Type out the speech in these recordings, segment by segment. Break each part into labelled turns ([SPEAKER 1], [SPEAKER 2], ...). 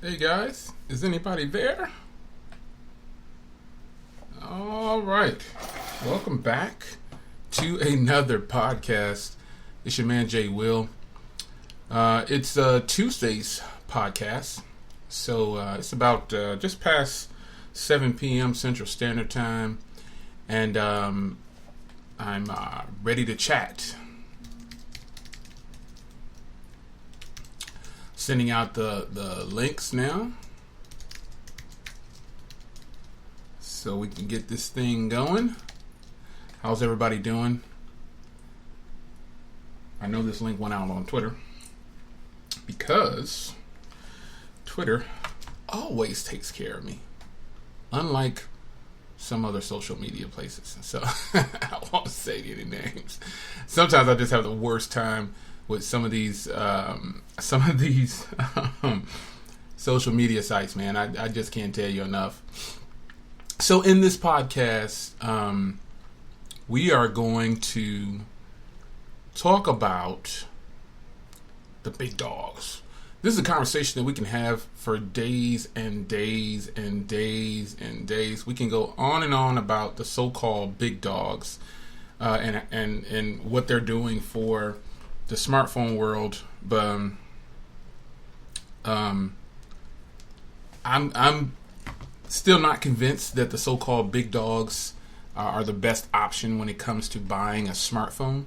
[SPEAKER 1] Hey guys, is anybody there? All right, welcome back to another podcast. It's your man Jay Will. It's Tuesday's podcast, so it's about just past 7 p.m. Central Standard Time, and I'm ready to chat. Sending out the links now so we can get this thing going. How's everybody doing? I know this link went out on Twitter because Twitter always takes care of me, unlike some other social media places. So I won't say any names. Sometimes I just have the worst time with some of these social media sites, man. I just can't tell you enough. So in this podcast, we are going to talk about the big dogs. This is a conversation that we can have for days and days and days and days. We can go on and on about the so-called big dogs and what they're doing for the smartphone world, but I'm still not convinced that the so-called big dogs are the best option when it comes to buying a smartphone.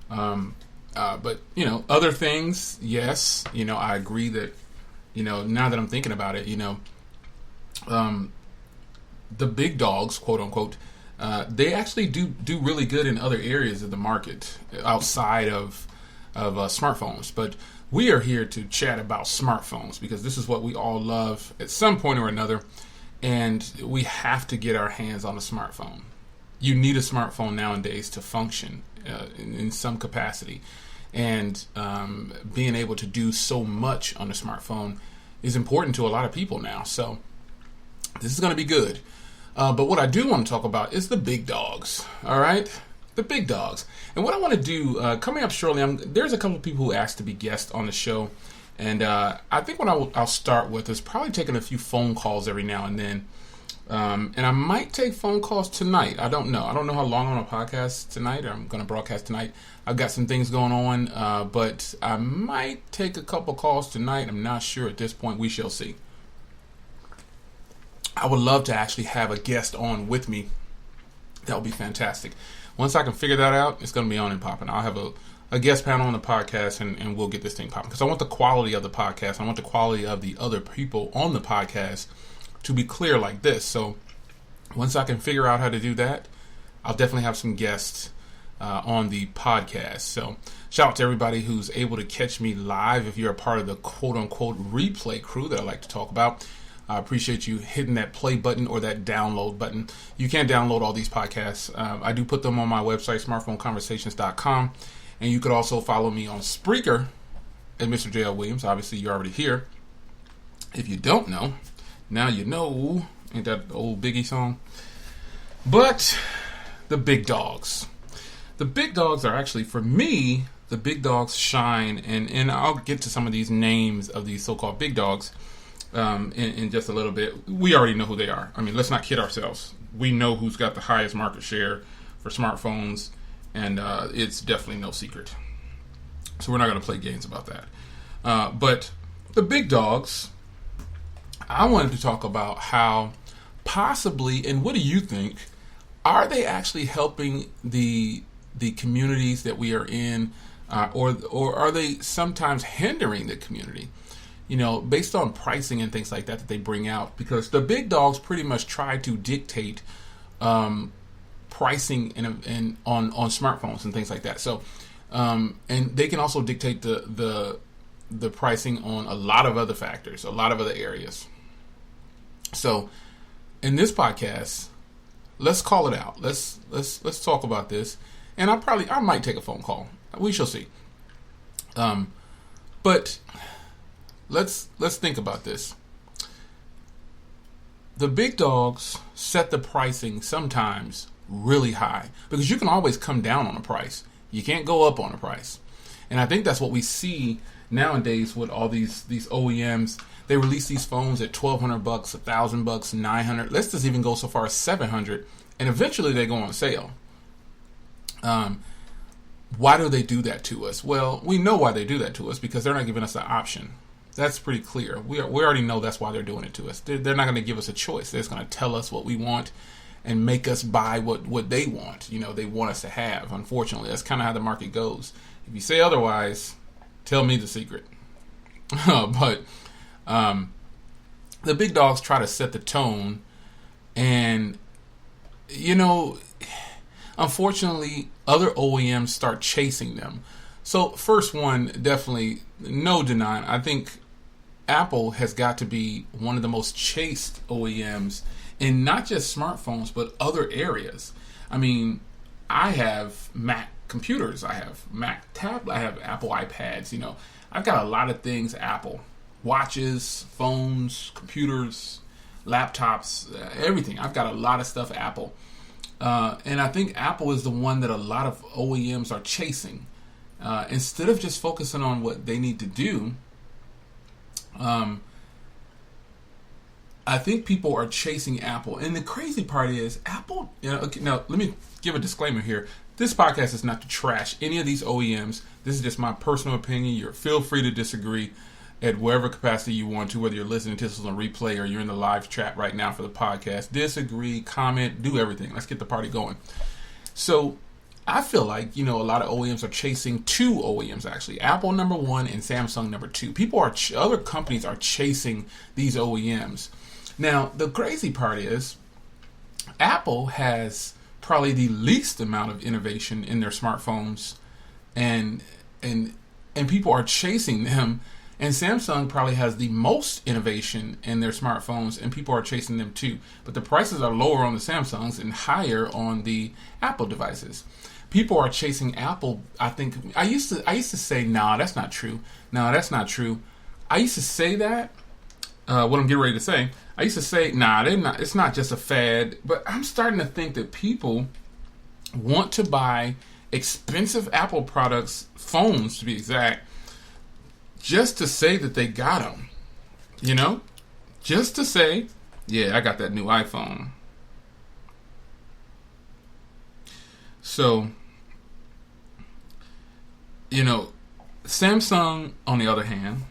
[SPEAKER 1] But other things, yes. I agree that now that I'm thinking about it, the big dogs, quote unquote, they actually do really good in other areas of the market outside of smartphones. But we are here to chat about smartphones because this is what we all love at some point or another, and we have to get our hands on a smartphone. You need a smartphone nowadays to function in some capacity, and being able to do so much on a smartphone is important to a lot of people now. So this is going to be good. But what I do want to talk about is the big dogs. All right, the big dogs. And what I want to do coming up shortly, there's a couple of people who asked to be guests on the show, and I think what I'll start with is probably taking a few phone calls every now and then. And I might take phone calls tonight. I don't know. I don't know how long I'm going to podcast tonight, or I'm going to broadcast tonight. I've got some things going on, but I might take a couple calls tonight. I'm not sure at this point. We shall see. I would love to actually have a guest on with me. That would be fantastic. Once I can figure that out, it's going to be on and popping. I'll have a guest panel on the podcast, and we'll get this thing popping. Because I want the quality of the podcast. I want the quality of the other people on the podcast to be clear like this. So once I can figure out how to do that, I'll definitely have some guests on the podcast. So shout out to everybody who's able to catch me live. If you're a part of the quote-unquote replay crew that I like to talk about, I appreciate you hitting that play button or that download button. You can download all these podcasts. I do put them on my website, smartphoneconversations.com. And you could also follow me on Spreaker at Mr. J.L. Williams. Obviously, you're already here. If you don't know, now you know. Ain't that the old Biggie song? But the big dogs. The big dogs are actually, for me, the big dogs shine. And I'll get to some of these names of these so-called big dogs in just a little bit. We already know who they are. I mean, let's not kid ourselves. We know who's got the highest market share for smartphones, and it's definitely no secret. So we're not going to play games about that. But the big dogs, I wanted to talk about how possibly, and what do you think, are they actually helping the communities that we are in, or are they sometimes hindering the community? Based on pricing and things like that they bring out, because the big dogs pretty much try to dictate pricing on smartphones and things like that. So, and they can also dictate the pricing on a lot of other factors, a lot of other areas. So, in this podcast, let's call it out. Let's talk about this, and I might take a phone call. We shall see. But let's think about this. The big dogs set the pricing sometimes really high, because you can always come down on a price. You can't go up on a price. And I think that's what we see nowadays with all these OEMs, they release these phones at $1,200, $1,000, $900. Let's just even go so far as $700, and eventually they go on sale. Why do they do that to us? Well, we know why they do that to us, because they're not giving us an option. That's pretty clear. We already know that's why they're doing it to us. They're not going to give us a choice. They're just going to tell us what we want and make us buy what they want. They want us to have. Unfortunately, that's kind of how the market goes. If you say otherwise, tell me the secret. But the big dogs try to set the tone, and unfortunately, other OEMs start chasing them. So first one, definitely, no denying, I think Apple has got to be one of the most chased OEMs in not just smartphones, but other areas. I mean, I have Mac computers, I have Mac tablets, I have Apple iPads, I've got a lot of things Apple. Watches, phones, computers, laptops, everything. I've got a lot of stuff Apple. And I think Apple is the one that a lot of OEMs are chasing. Instead of just focusing on what they need to do, I think people are chasing Apple. And the crazy part is, Apple, okay, now let me give a disclaimer here. This podcast is not to trash any of these OEMs. This is just my personal opinion. Feel free to disagree at whatever capacity you want to, whether you're listening to this on replay or you're in the live chat right now for the podcast. Disagree, comment, do everything. Let's get the party going. So I feel like, a lot of OEMs are chasing two OEMs, actually. Apple number one and Samsung number two. Other companies are chasing these OEMs. Now, the crazy part is Apple has probably the least amount of innovation in their smartphones, and people are chasing them. And Samsung probably has the most innovation in their smartphones, and people are chasing them too. But the prices are lower on the Samsungs and higher on the Apple devices. People are chasing Apple. I think I used to say, nah, that's not true. No, that's not true. I used to say that. What I'm getting ready to say, I used to say, nah, they're not. It's not just a fad. But I'm starting to think that people want to buy expensive Apple products, phones to be exact, just to say that they got them, just to say, yeah, I got that new iPhone. So, Samsung, on the other hand,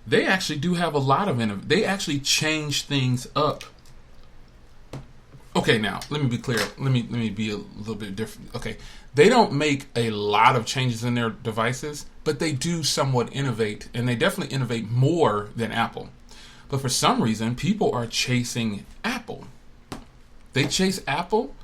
[SPEAKER 1] they actually do have a lot of innovation. They actually change things up. Okay, now, let me be clear. Let me be a little bit different. Okay, they don't make a lot of changes in their devices, but they do somewhat innovate, and they definitely innovate more than Apple. But for some reason, people are chasing Apple. They chase Apple,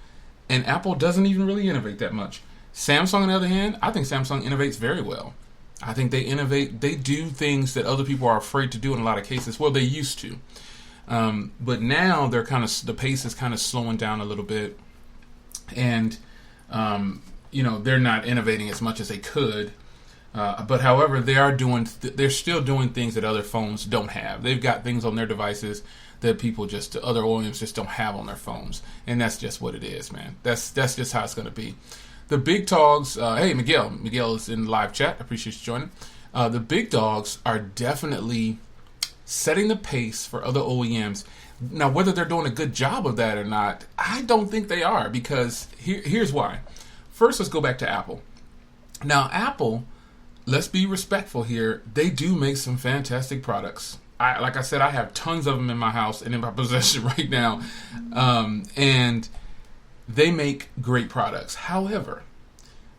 [SPEAKER 1] and Apple doesn't even really innovate that much. Samsung, on the other hand, I think Samsung innovates very well. I think they innovate. They do things that other people are afraid to do in a lot of cases. Well, they used to. But now the pace is kind of slowing down a little bit, and they're not innovating as much as they could. But however, they're still doing things that other phones don't have. They've got things on their devices that other OEMs just don't have on their phones, and that's just what it is, man. That's just how it's going to be. The big dogs. Hey, Miguel is in the live chat. I appreciate you joining. The big dogs are definitely setting the pace for other OEMs. Now, whether they're doing a good job of that or not, I don't think they are, because here's why. First, let's go back to Apple. Now, Apple, let's be respectful here. They do make some fantastic products. Like I said, I have tons of them in my house and in my possession right now. And they make great products. However,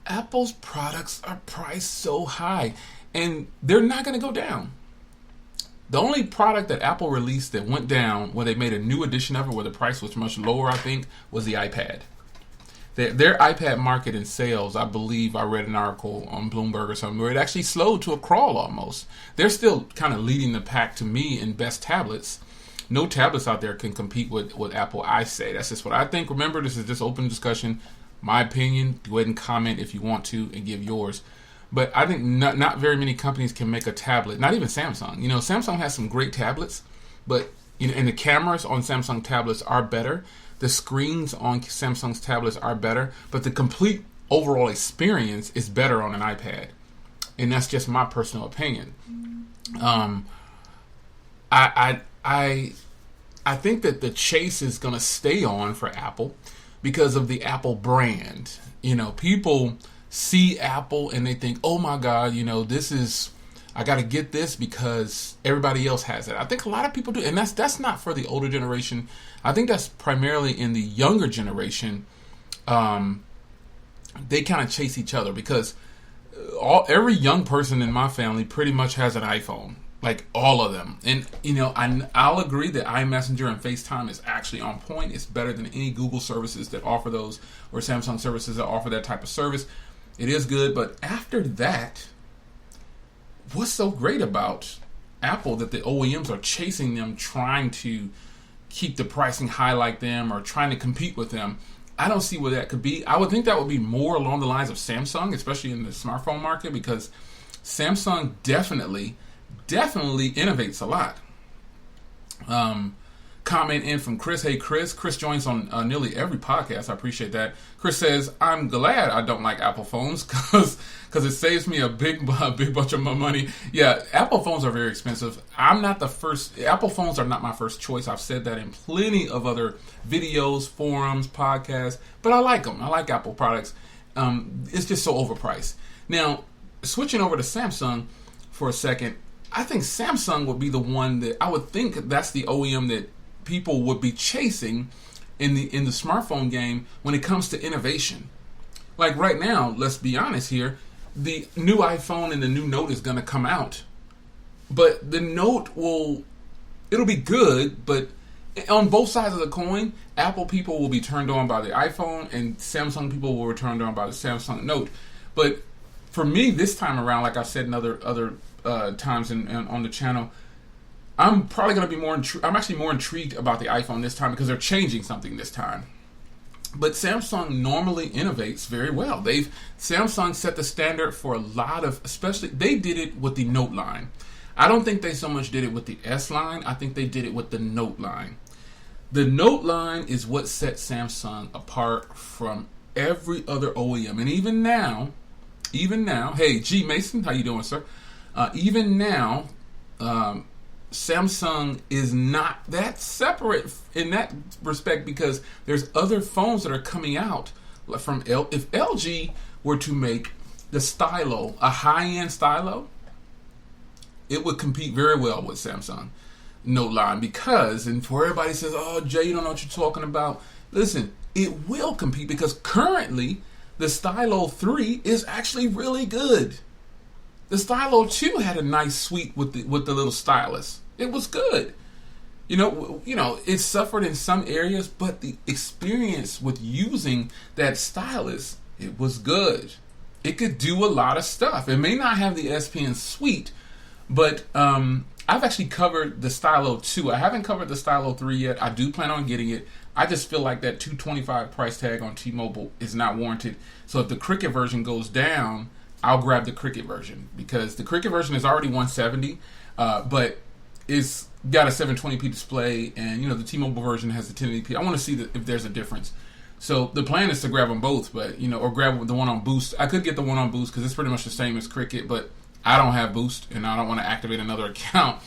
[SPEAKER 1] Apple's products are priced so high, and they're not going to go down. The only product that Apple released that went down when they made a new edition of it, where the price was much lower, I think, was the iPad. Their iPad market in sales, I believe I read an article on Bloomberg or something, where it actually slowed to a crawl almost. They're still kind of leading the pack to me in best tablets. No tablets out there can compete with Apple, I say. That's just what I think. Remember, this is just open discussion. My opinion. Go ahead and comment if you want to and give yours. But I think not very many companies can make a tablet. Not even Samsung. Samsung has some great tablets, but and the cameras on Samsung tablets are better. The screens on Samsung's tablets are better, but the complete overall experience is better on an iPad. and that's just my personal opinion. I think that the chase is going to stay on for Apple because of the Apple brand. People see Apple and they think, oh my God, I got to get this because everybody else has it. I think a lot of people do, and that's not for the older generation. I think that's primarily in the younger generation. They kind of chase each other because every young person in my family pretty much has an iPhone. Like all of them. And, I'll agree that iMessenger and FaceTime is actually on point. It's better than any Google services that offer those or Samsung services that offer that type of service. It is good. But after that, what's so great about Apple that the OEMs are chasing them, trying to keep the pricing high like them or trying to compete with them? I don't see where that could be. I would think that would be more along the lines of Samsung, especially in the smartphone market, because Samsung definitely innovates a lot. Comment in from Chris. Hey, Chris. Chris joins on nearly every podcast. I appreciate that. Chris says, I'm glad I don't like Apple phones because it saves me a big bunch of my money. Yeah, Apple phones are very expensive. I'm not the first. Apple phones are not my first choice. I've said that in plenty of other videos, forums, podcasts, but I like them. I like Apple products. It's just so overpriced. Now, switching over to Samsung for a second, I think Samsung would be the one that I would think that's the OEM that people would be chasing in the smartphone game when it comes to innovation. Like right now, let's be honest here, the new iPhone and the new Note is going to come out. But the Note it'll be good, but on both sides of the coin, Apple people will be turned on by the iPhone and Samsung people will be turned on by the Samsung Note. But for me, this time around, like I've said in other times on the channel, I'm probably going to be I'm actually more intrigued about the iPhone this time because they're changing something this time. But Samsung normally innovates very well. Samsung set the standard for a lot of, especially, they did it with the Note line. I don't think they so much did it with the S line. I think they did it with the Note line. The Note line is what set Samsung apart from every other OEM. And even now, hey, G. Mason, how you doing, sir? Even now, Samsung is not that separate in that respect because there's other phones that are coming out from if LG were to make the Stylo a high-end Stylo, it would compete very well with Samsung Note line because, and for everybody says, oh, Jay, you don't know what you're talking about. Listen, it will compete because currently the Stylo 3 is actually really good. The Stylo 2 had a nice suite with the little stylus. It was good. It suffered in some areas, but the experience with using that stylus, it was good. It could do a lot of stuff. It may not have the S Pen suite, but I've actually covered the Stylo 2. I haven't covered the Stylo 3 yet. I do plan on getting it. I just feel like that $225 price tag on T-Mobile is not warranted. So if the Cricket version goes down, I'll grab the Cricket version because the Cricket version is already $170, but it's got a 720p display, and the T-Mobile version has the 1080p. I want to see if there's a difference. So the plan is to grab them both, but or grab the one on Boost. I could get the one on Boost because it's pretty much the same as Cricket, but I don't have Boost and I don't want to activate another account.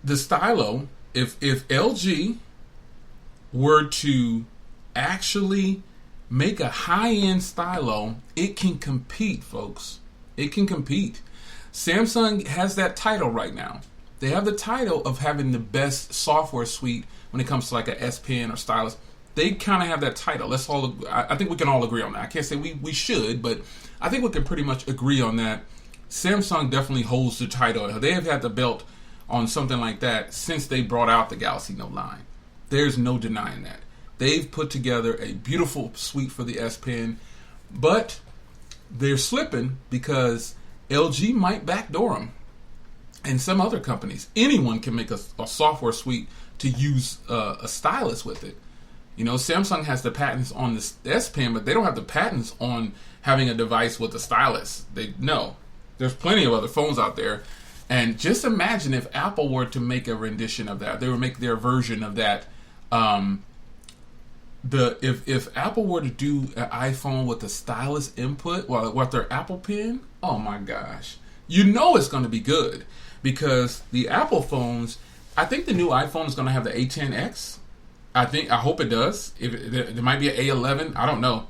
[SPEAKER 1] The Stylo, if LG were to actually make a high-end Stylo, it can compete, folks. It can compete. Samsung has that title right now. They have the title of having the best software suite when it comes to like a S Pen or stylus. They kind of have that title. I think we can all agree on that. I can't say we should, but I think we can pretty much agree on that. Samsung definitely holds the title. They have had the belt on something like that since they brought out the Galaxy Note line. There's no denying that. They've put together a beautiful suite for the S Pen, but they're slipping because LG might backdoor them, and some other companies. Anyone can make a software suite to use a stylus with it. Samsung has the patents on the S Pen, but they don't have the patents on having a device with a stylus. There's plenty of other phones out there, and just imagine if Apple were to make a rendition of that. They would make their version of that. if Apple were to do an iPhone with the stylus input, with their Apple Pen, oh my gosh, you know it's going to be good, because the Apple phones, I think the new iPhone is going to have the A10X. I hope it does. There might be an A11. I don't know,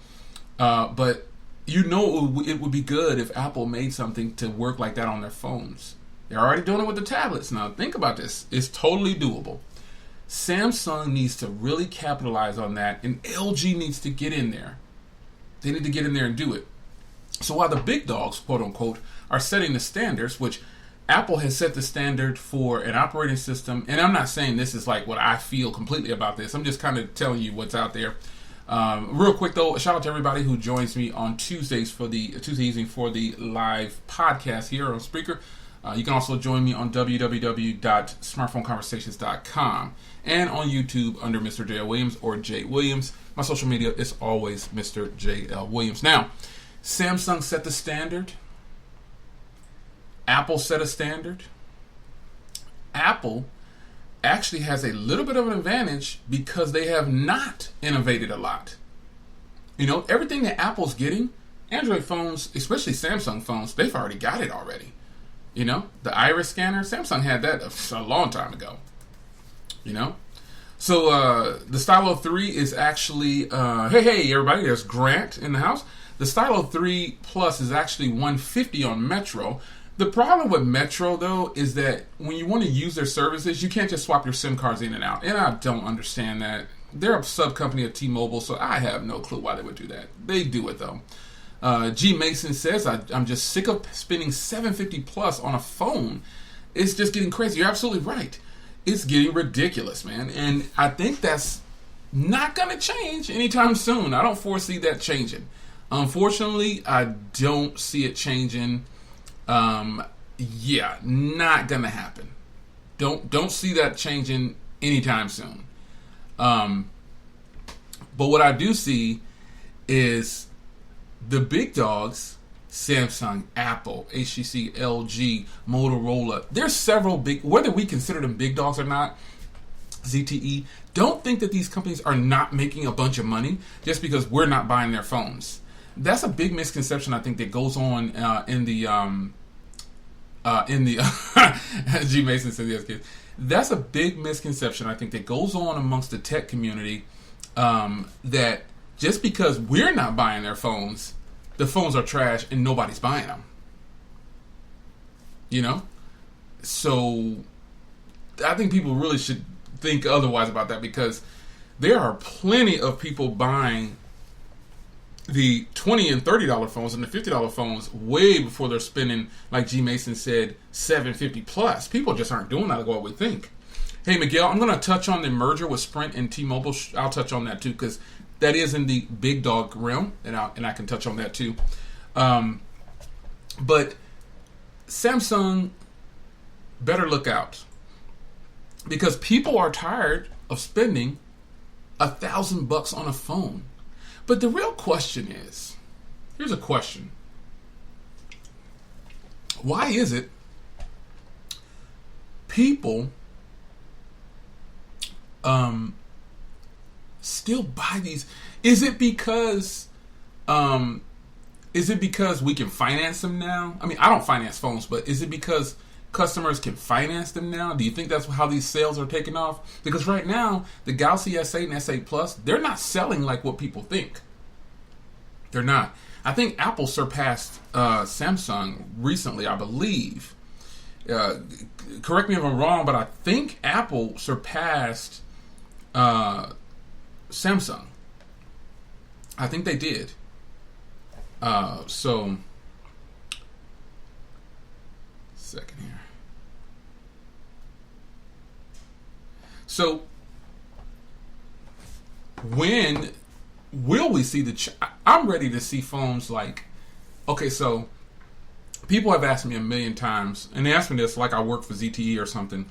[SPEAKER 1] but you know it would be good if Apple made something to work like that on their phones. They're already doing it with the tablets. Now think about this. It's totally doable. Samsung needs to really capitalize on that, and LG needs to get in there. They need to get in there and do it. So while the big dogs, quote unquote, are setting the standards, which Apple has set the standard for an operating system, and I'm not saying this is like what I feel completely about this. I'm just kind of telling you what's out there. Real quick though, shout out to everybody who joins me on Tuesday evening for the live podcast here on Spreaker. You can also join me on www.smartphoneconversations.com and on YouTube under Mr. J.L. Williams or J. Williams. My social media is always Mr. J.L. Williams. Now, Samsung set the standard. Apple set a standard. Apple actually has a little bit of an advantage because they have not innovated a lot. You know, everything that Apple's getting, Android phones, especially Samsung phones, they've already got it already. You know, the iris scanner, Samsung had that a long time ago. You know, so the Stylo 3 is actually, hey everybody, there's Grant in the house. The Stylo 3 Plus is actually $150 on Metro. The problem with Metro, though, is that when you want to use their services, you can't just swap your SIM cards in and out. And I don't understand that. They're a sub-company of T-Mobile, so I have no clue why they would do that. They do it, though. G. Mason says, I'm just sick of spending $750 plus on a phone. It's just getting crazy. You're absolutely right. It's getting ridiculous, man. And I think that's not going to change anytime soon. I don't foresee that changing. Unfortunately, I don't see it changing. Yeah, not going to happen. Don't see that changing anytime soon. But what I do see is the big dogs, Samsung, Apple, HTC, LG, Motorola. There's several big, whether we consider them big dogs or not, ZTE, don't think that these companies are not making a bunch of money just because we're not buying their phones. That's a big misconception, I think, that goes on in the G. Mason said yes, kids. That's a big misconception, I think, that goes on amongst the tech community, that just because we're not buying their phones, the phones are trash and nobody's buying them. You know? So I think people really should think otherwise about that, because there are plenty of people buying the $20 and $30 phones and the $50 phones way before they're spending, like G. Mason said, $750 plus. People just aren't doing that like what we think. Hey, Miguel, I'm going to touch on the merger with Sprint and T-Mobile. I'll touch on that too, because that is in the big dog realm, and I can touch on that too. But Samsung better look out, because people are tired of spending $1,000 on a phone. But the real question is, here's a question. Why is it people still buy these? Is it because we can finance them now? I mean, I don't finance phones, but is it because customers can finance them now? Do you think that's how these sales are taking off? Because right now, the Galaxy S8 and S8 Plus, they're not selling like what people think. They're not. I think Apple surpassed Samsung recently, I believe. Correct me if I'm wrong, but I think Apple surpassed Samsung. I think they did. So, second here. So, when will we see I'm ready to see phones like, okay, so people have asked me a million times, and they asked me this like I work for ZTE or something.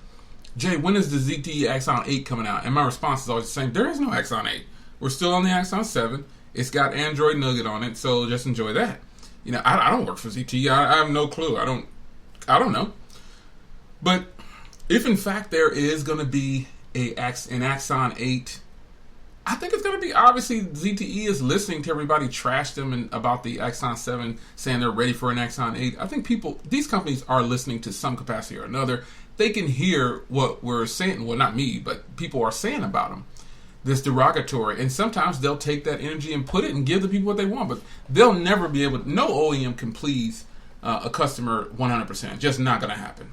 [SPEAKER 1] Jay, when is the ZTE Axon 8 coming out? And my response is always the same. There is no Axon 8. We're still on the Axon 7. It's got Android Nougat on it, so just enjoy that. You know, I don't work for ZTE. I have no clue. I don't know. But if in fact there is going to be an Axon 8 I think it's going to be, obviously, ZTE is listening to everybody trash them about the Axon 7, saying they're ready for an Axon 8. I think these companies are listening to some capacity or another. They can hear what we're saying. Well, not me, but people are saying about them. This derogatory. And sometimes they'll take that energy and put it and give the people what they want. But they'll never be able to, no OEM can please a customer 100%. Just not going to happen.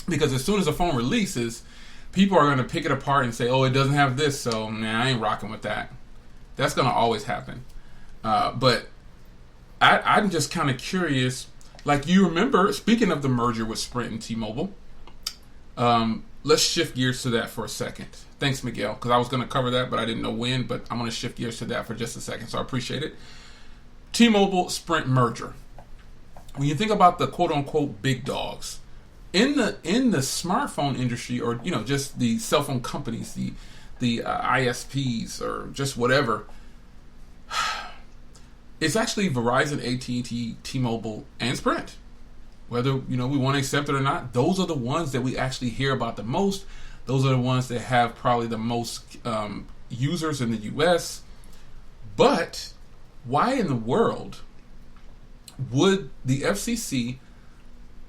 [SPEAKER 1] Because as soon as a phone releases, people are going to pick it apart and say, oh, it doesn't have this, so I ain't rocking with that. That's going to always happen. But I'm just kind of curious. Like, you remember, speaking of the merger with Sprint and T-Mobile, let's shift gears to that for a second. Thanks, Miguel, because I was going to cover that, but I didn't know when, but I'm going to shift gears to that for just a second, so I appreciate it. T-Mobile Sprint merger. When you think about the quote-unquote big dogs, in the smartphone industry, or just the cell phone companies, the ISPs, or just whatever, it's actually Verizon, AT&T, T-Mobile, and Sprint. Whether we want to accept it or not, those are the ones that we actually hear about the most. Those are the ones that have probably the most users in the U.S. But why in the world would the FCC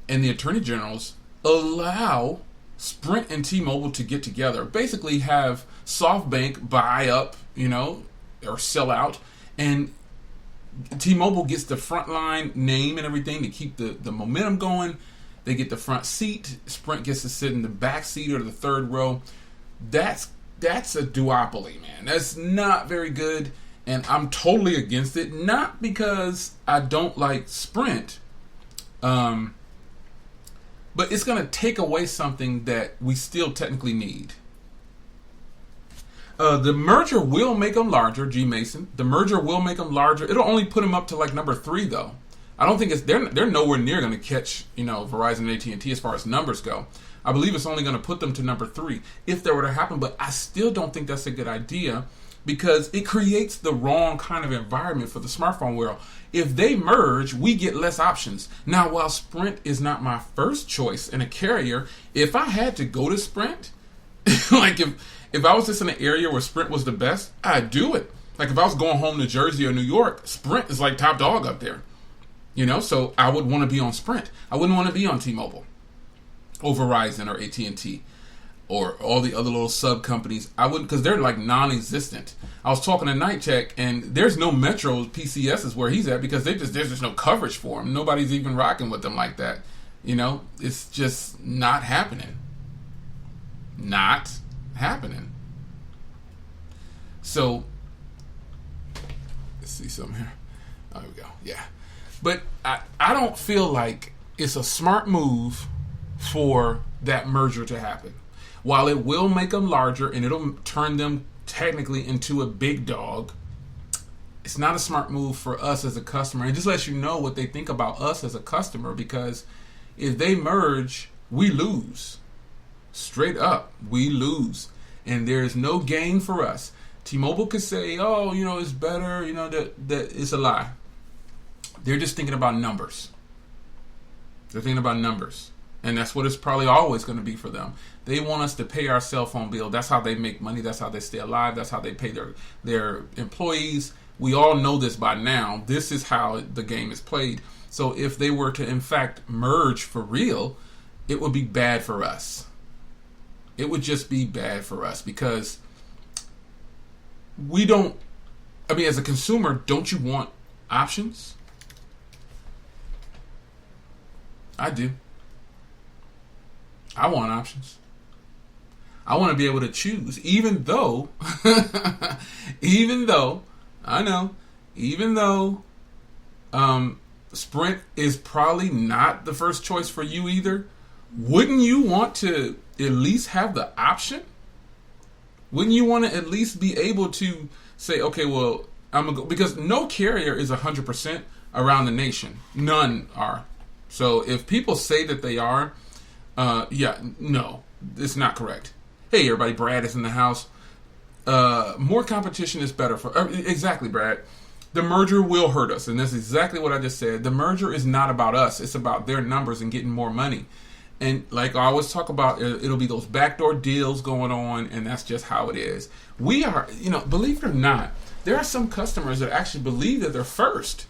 [SPEAKER 1] and the Attorney Generals allow Sprint and T-Mobile to get together? Basically have SoftBank buy up, or sell out, and T-Mobile gets the frontline name and everything to keep the momentum going. They get the front seat. Sprint gets to sit in the back seat or the third row. That's a duopoly, man. That's not very good, and I'm totally against it. Not because I don't like Sprint, but it's going to take away something that we still technically need. The merger will make them larger, G. Mason. The merger will make them larger. It'll only put them up to like number 3, though. I don't think they're nowhere near going to catch Verizon and AT&T as far as numbers go. I believe it's only going to put them to number 3 if that were to happen. But I still don't think that's a good idea because it creates the wrong kind of environment for the smartphone world. If they merge, we get less options. Now, while Sprint is not my first choice in a carrier, if I had to go to Sprint, like if I was just in an area where Sprint was the best, I'd do it. Like if I was going home to Jersey or New York, Sprint is like top dog up there. So I would want to be on Sprint. I wouldn't want to be on T-Mobile or Verizon or AT&T or all the other little sub companies. I wouldn't, because they're like non-existent. I was talking to Night Check, and there's no Metro PCSs where he's at because there's just no coverage for him. Nobody's even rocking with them like that. It's just not happening. Not happening. So let's see something here. There we go. Yeah. But I don't feel like it's a smart move for that merger to happen. While it will make them larger and it'll turn them technically into a big dog, it's not a smart move for us as a customer. It just lets you know what they think about us as a customer, because if they merge, we lose. Straight up, we lose. And there's no gain for us. T-Mobile could say, oh, it's better, that it's a lie. They're just thinking about numbers. They're thinking about numbers. And that's what it's probably always going to be for them. They want us to pay our cell phone bill. That's how they make money. That's how they stay alive. That's how they pay their employees. We all know this by now. This is how the game is played. So if they were to, in fact, merge for real, it would be bad for us. It would just be bad for us because as a consumer, don't you want options? I do. I want options. I want to be able to choose, even though Sprint is probably not the first choice for you either. Wouldn't you want to at least have the option? Wouldn't you want to at least be able to say, okay, well, I'm going to go, because no carrier is 100% around the nation. None are. So if people say that they are, no, it's not correct. Hey, everybody, Brad is in the house. More competition is better for... exactly, Brad. The merger will hurt us, and that's exactly what I just said. The merger is not about us. It's about their numbers and getting more money. And like I always talk about, it'll be those backdoor deals going on, and that's just how it is. We are, believe it or not, there are some customers that actually believe that they're first.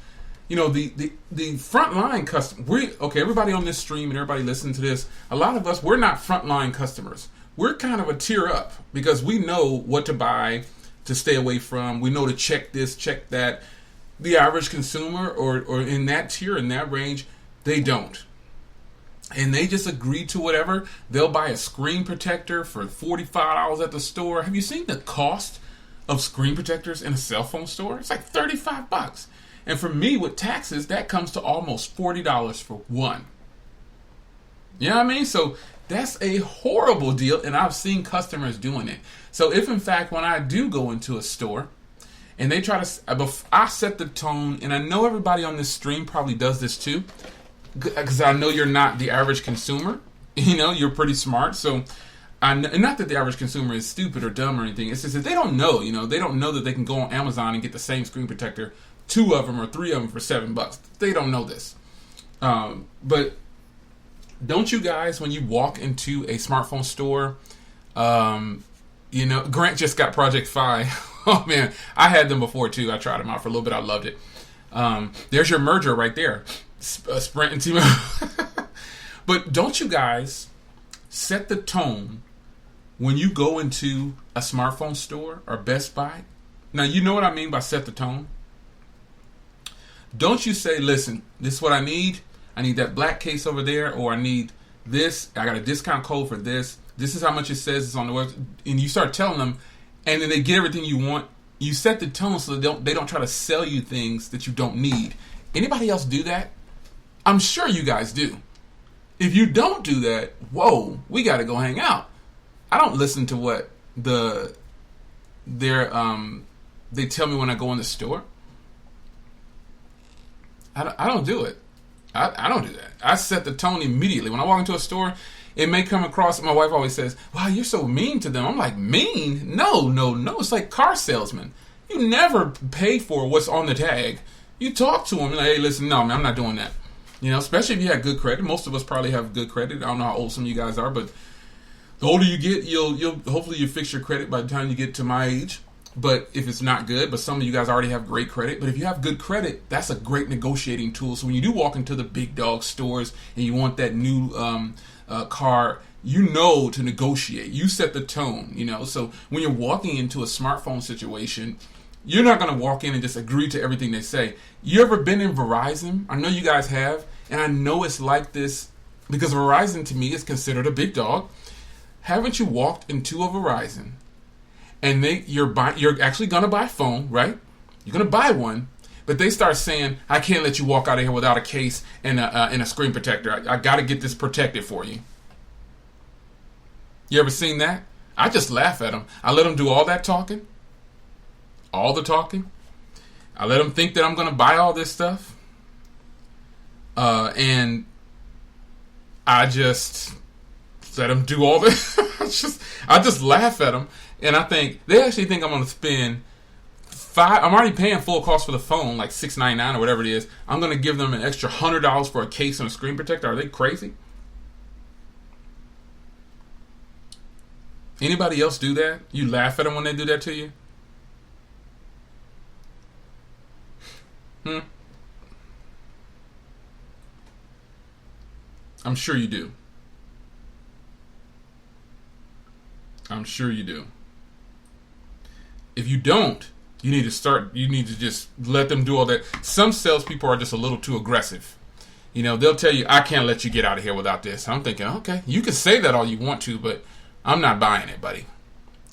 [SPEAKER 1] The frontline customer. Everybody on this stream and everybody listening to this, a lot of us, we're not frontline customers. We're kind of a tier up because we know what to buy, to stay away from. We know to check this, check that. The average consumer or in that tier, in that range, they don't. And they just agree to whatever. They'll buy a screen protector for $45 at the store. Have you seen the cost of screen protectors in a cell phone store? It's like $35. And for me, with taxes, that comes to almost $40 for one. You know what I mean? So that's a horrible deal, and I've seen customers doing it. So if, in fact, when I do go into a store, and they try to, I set the tone, and I know everybody on this stream probably does this too, because I know you're not the average consumer. You're pretty smart. So, and not that the average consumer is stupid or dumb or anything. It's just that they don't know. They don't know that they can go on Amazon and get the same screen protector, 2 of them or 3 of them for $7. They don't know this. But don't you guys, when you walk into a smartphone store, Grant just got Project Fi. Oh man, I had them before too. I tried them out for a little bit. I loved it. There's your merger right there. Sprint and T-Mobile. But don't you guys set the tone when you go into a smartphone store or Best Buy? Now, you know what I mean by set the tone. Don't you say, listen, this is what I need. I need that black case over there, or I need this. I got a discount code for this. This is how much it says it's on the website. And you start telling them, and then they get everything you want. You set the tone so they don't try to sell you things that you don't need. Anybody else do that? I'm sure you guys do. If you don't do that, whoa, we got to go hang out. I don't listen to what they tell me when I go in the store. I don't do it. I don't do that. I set the tone immediately. When I walk into a store, it may come across, my wife always says, wow, you're so mean to them. I'm like, mean? No. It's like car salesmen. You never pay for what's on the tag. You talk to them and like, hey, listen, no, man, I'm not doing that. Especially if you have good credit. Most of us probably have good credit. I don't know how old some of you guys are, but the older you get, you'll hopefully you fix your credit by the time you get to my age. But if it's not good, but some of you guys already have great credit. But if you have good credit, that's a great negotiating tool. So when you do walk into the big dog stores and you want that new car, to negotiate. You set the tone, So when you're walking into a smartphone situation, you're not going to walk in and just agree to everything they say. You ever been in Verizon? I know you guys have. And I know it's like this because Verizon to me is considered a big dog. Haven't you walked into a Verizon and you're actually going to buy a phone, right? You're going to buy one, but they start saying, I can't let you walk out of here without a case and a screen protector. I got to get this protected for you. You ever seen that? I just laugh at them. I let them do all that talking. All the talking. I let them think that I'm going to buy all this stuff. And I just let them do all this. I just laugh at them. And I think, they actually think I'm going to spend I'm already paying full cost for the phone, like $6.99 or whatever it is. I'm going to give them an extra $100 for a case and a screen protector. Are they crazy? Anybody else do that? You laugh at them when they do that to you? I'm sure you do. I'm sure you do. If you don't, you need to just let them do all that. Some salespeople are just a little too aggressive. They'll tell you, I can't let you get out of here without this. I'm thinking, okay, you can say that all you want to, but I'm not buying it, buddy.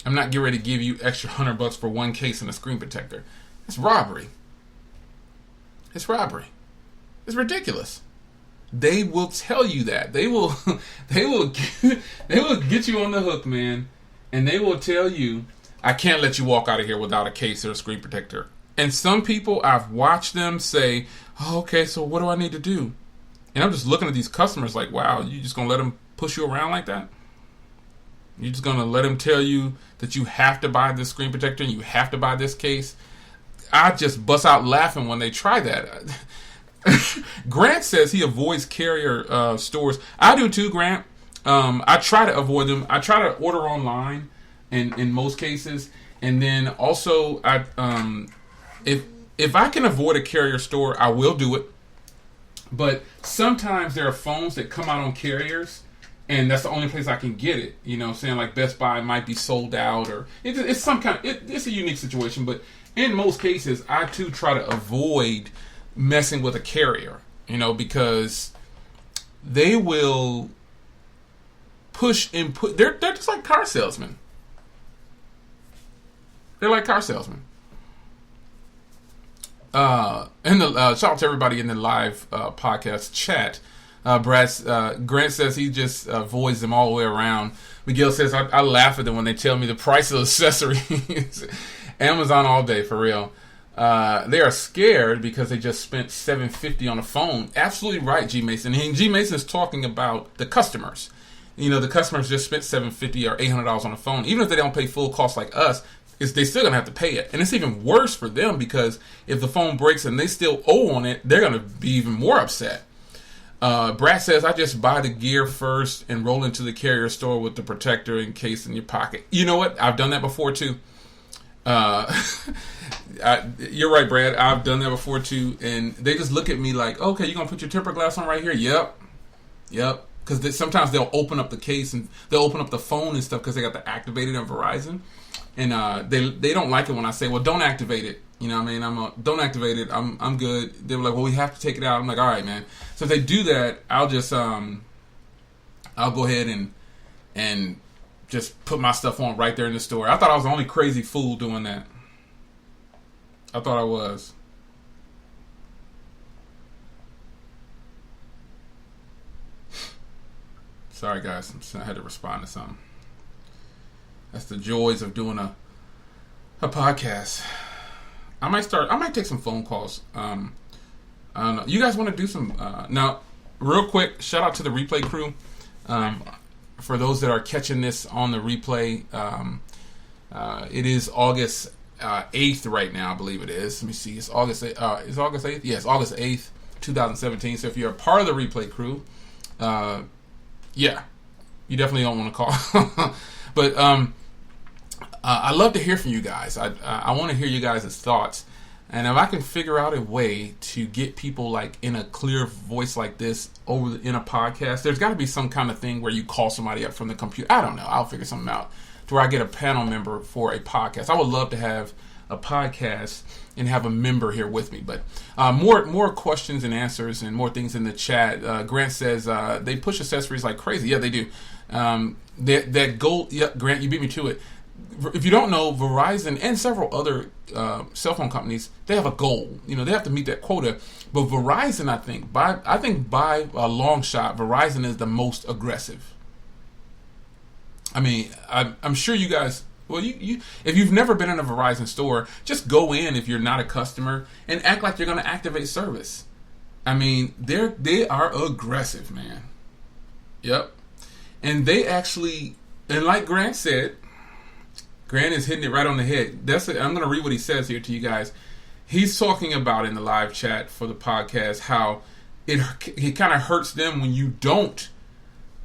[SPEAKER 1] I'm not getting ready to give you extra $100 for one case and a screen protector. It's robbery. It's robbery. It's ridiculous. They will tell you that. They will get you on the hook, man. And they will tell you, I can't let you walk out of here without a case or a screen protector. And some people, I've watched them say, oh, okay, so what do I need to do? And I'm just looking at these customers like, wow, you just going to let them push you around like that? You're just going to let them tell you that you have to buy this screen protector and you have to buy this case? I just bust out laughing when they try that. Grant says he avoids carrier stores. I do too, Grant. I try to avoid them. I try to order online in most cases. And then also, if I can avoid a carrier store, I will do it. But sometimes there are phones that come out on carriers, and that's the only place I can get it. You know, saying like Best Buy might be sold out, or it's some kind. It's a unique situation, but in most cases, I too try to avoid messing with a carrier. You know, because they will push and put. They're just like car salesmen. They're like car salesmen. And shout out to everybody in the live podcast chat. Grant says he just avoids them all the way around. Miguel says I laugh at them when they tell me the price of accessories. Amazon all day, for real. They are scared because they just spent $750 on a phone. Absolutely right, G Mason. And G Mason is talking about the customers. You know, the customers just spent $750 or $800 on a phone. Even if they don't pay full cost like us, they still gonna have to pay it. And it's even worse for them because if the phone breaks and they still owe on it, they're gonna be even more upset. Brad says, I just buy the gear first and roll into the carrier store with the protector in case in your pocket. You know what? I've done that before too. You're right, Brad. I've done that before too. And they just look at me like, okay, you're gonna put your tempered glass on right here? Yep. Because sometimes they'll open up the case and they'll open up the phone and stuff because they got the activated on Verizon. And they don't like it when I say, well, don't activate it. You know what I mean? Don't activate it. I'm good. They were like, well, we have to take it out. I'm like, all right, man. So if they do that, I'll just I'll go ahead and just put my stuff on right there in the store. I thought I was the only crazy fool doing that. I thought I was. Sorry, guys. I had to respond to something. That's the joys of doing a podcast. I might take some phone calls. I don't know. You guys want to do some now? Real quick, shout out to the replay crew. For those that are catching this on the replay, it is August 8th right now. I believe it is. Let me see. It's August 8th. Is August 8th? Yes, August 8th, 2017. So if you're a part of the replay crew, yeah, you definitely don't want to call. But I love to hear from you guys. I want to hear you guys' thoughts. And if I can figure out a way to get people like in a clear voice like this in a podcast, there's got to be some kind of thing where you call somebody up from the computer. I don't know. I'll figure something out to where I get a panel member for a podcast. I would love to have a podcast and have a member here with me. But more questions and answers and more things in the chat. Grant says they push accessories like crazy. Yeah, they do. That goal. Yeah, Grant, you beat me to it. If you don't know, Verizon and several other cell phone companies, they have a goal. You know, they have to meet that quota. But Verizon, I think by a long shot, Verizon is the most aggressive. I mean, I'm sure you guys. Well, you if you've never been in a Verizon store, just go in if you're not a customer and act like you're going to activate service. I mean, they are aggressive, man. Yep, and they actually, and like Grant said. Grant is hitting it right on the head. I'm going to read what he says here to you guys. He's talking about in the live chat for the podcast how it kind of hurts them when you don't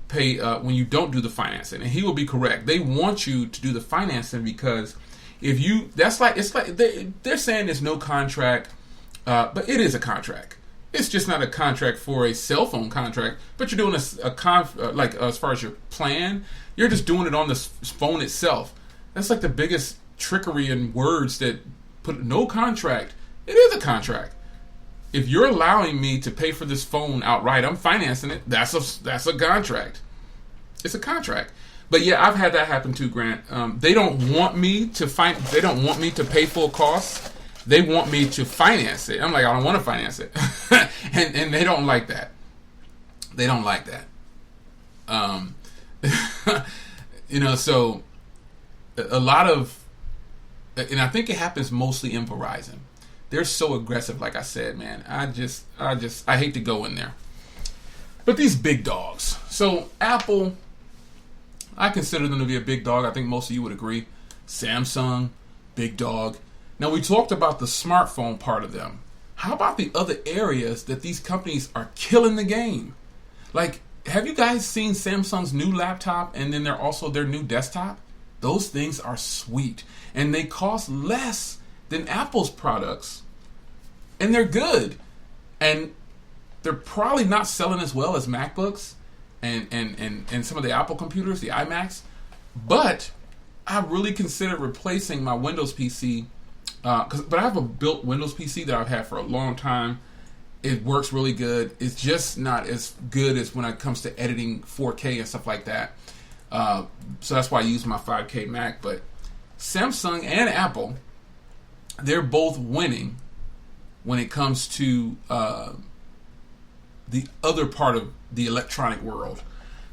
[SPEAKER 1] pay, when you don't do the financing. And he will be correct. They want you to do the financing because it's like they're saying there's no contract, but it is a contract. It's just not a contract for a cell phone contract, but you're doing like as far as your plan, you're just doing it on the phone itself. That's like the biggest trickery in words that put no contract. It is a contract. If you're allowing me to pay for this phone outright, I'm financing it. That's a contract. It's a contract. But yeah, I've had that happen too, Grant. They don't want me to They don't want me to pay full costs. They want me to finance it. I'm like, I don't want to finance it, and they don't like that. They don't like that. So. A lot of, and I think it happens mostly in Verizon. They're so aggressive, like I said, man. I hate to go in there. But these big dogs. So Apple, I consider them to be a big dog. I think most of you would agree. Samsung, big dog. Now we talked about the smartphone part of them. How about the other areas that these companies are killing the game? Like, have you guys seen Samsung's new laptop and then they're also their new desktop? Those things are sweet. And they cost less than Apple's products. And they're good. And they're probably not selling as well as MacBooks and some of the Apple computers, the iMacs. But I really considered replacing my Windows PC. But I have a built Windows PC that I've had for a long time. It works really good. It's just not as good as when it comes to editing 4K and stuff like that. So that's why I use my 5K Mac. But Samsung and Apple, they're both winning when it comes to the other part of the electronic world.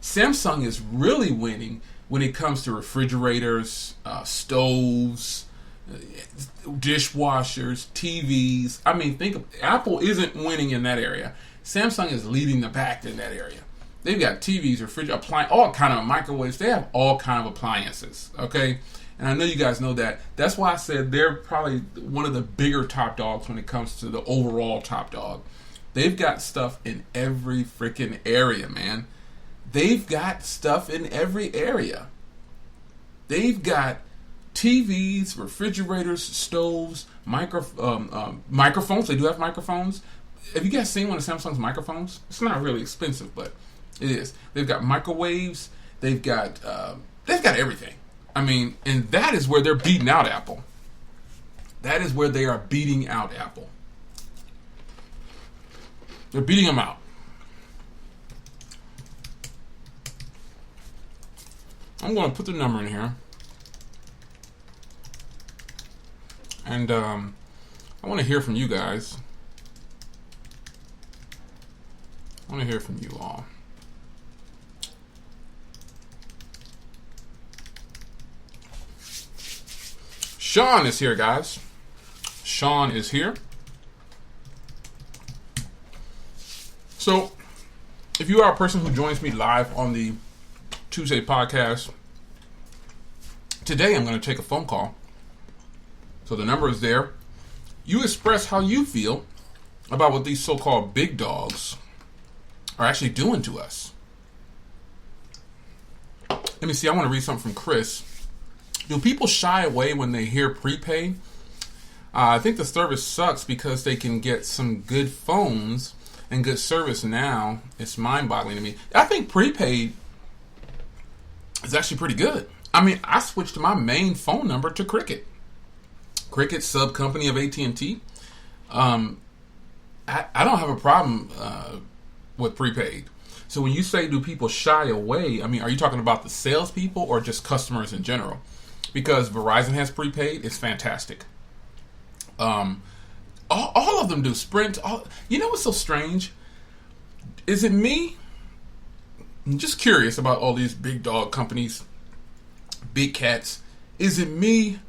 [SPEAKER 1] Samsung is really winning when it comes to refrigerators, stoves, dishwashers, TVs. I mean, Apple isn't winning in that area. Samsung is leading the pack in that area. They've got TVs, refrigerators, all kind of microwaves. They have all kind of appliances. Okay, and I know you guys know that. That's why I said they're probably one of the bigger top dogs when it comes to the overall top dog. They've got stuff in every freaking area, man. They've got stuff in every area. They've got TVs, refrigerators, stoves, microphones. They do have microphones. Have you guys seen one of Samsung's microphones? It's not really expensive, but it is. They've got microwaves. They've got everything. I mean, and that is where they're beating out Apple. That is where they are beating out Apple. They're beating them out. I'm going to put the number in here. And I want to hear from you guys. I want to hear from you all. Sean is here, guys. Sean is here. So, if you are a person who joins me live on the Tuesday podcast, today I'm going to take a phone call. So the number is there. You express how you feel about what these so-called big dogs are actually doing to us. Let me see. I want to read something from Chris. Do people shy away when they hear prepaid? I think the service sucks because they can get some good phones and good service now. It's mind-boggling to me. I think prepaid is actually pretty good. I mean, I switched my main phone number to Cricket. Cricket, sub company of AT&T. I don't have a problem with prepaid. So when you say do people shy away, I mean, are you talking about the salespeople or just customers in general? Because Verizon has prepaid, it's fantastic. All of them do. Sprint. You know what's so strange? Is it me? I'm just curious about all these big dog companies, big cats. Is it me?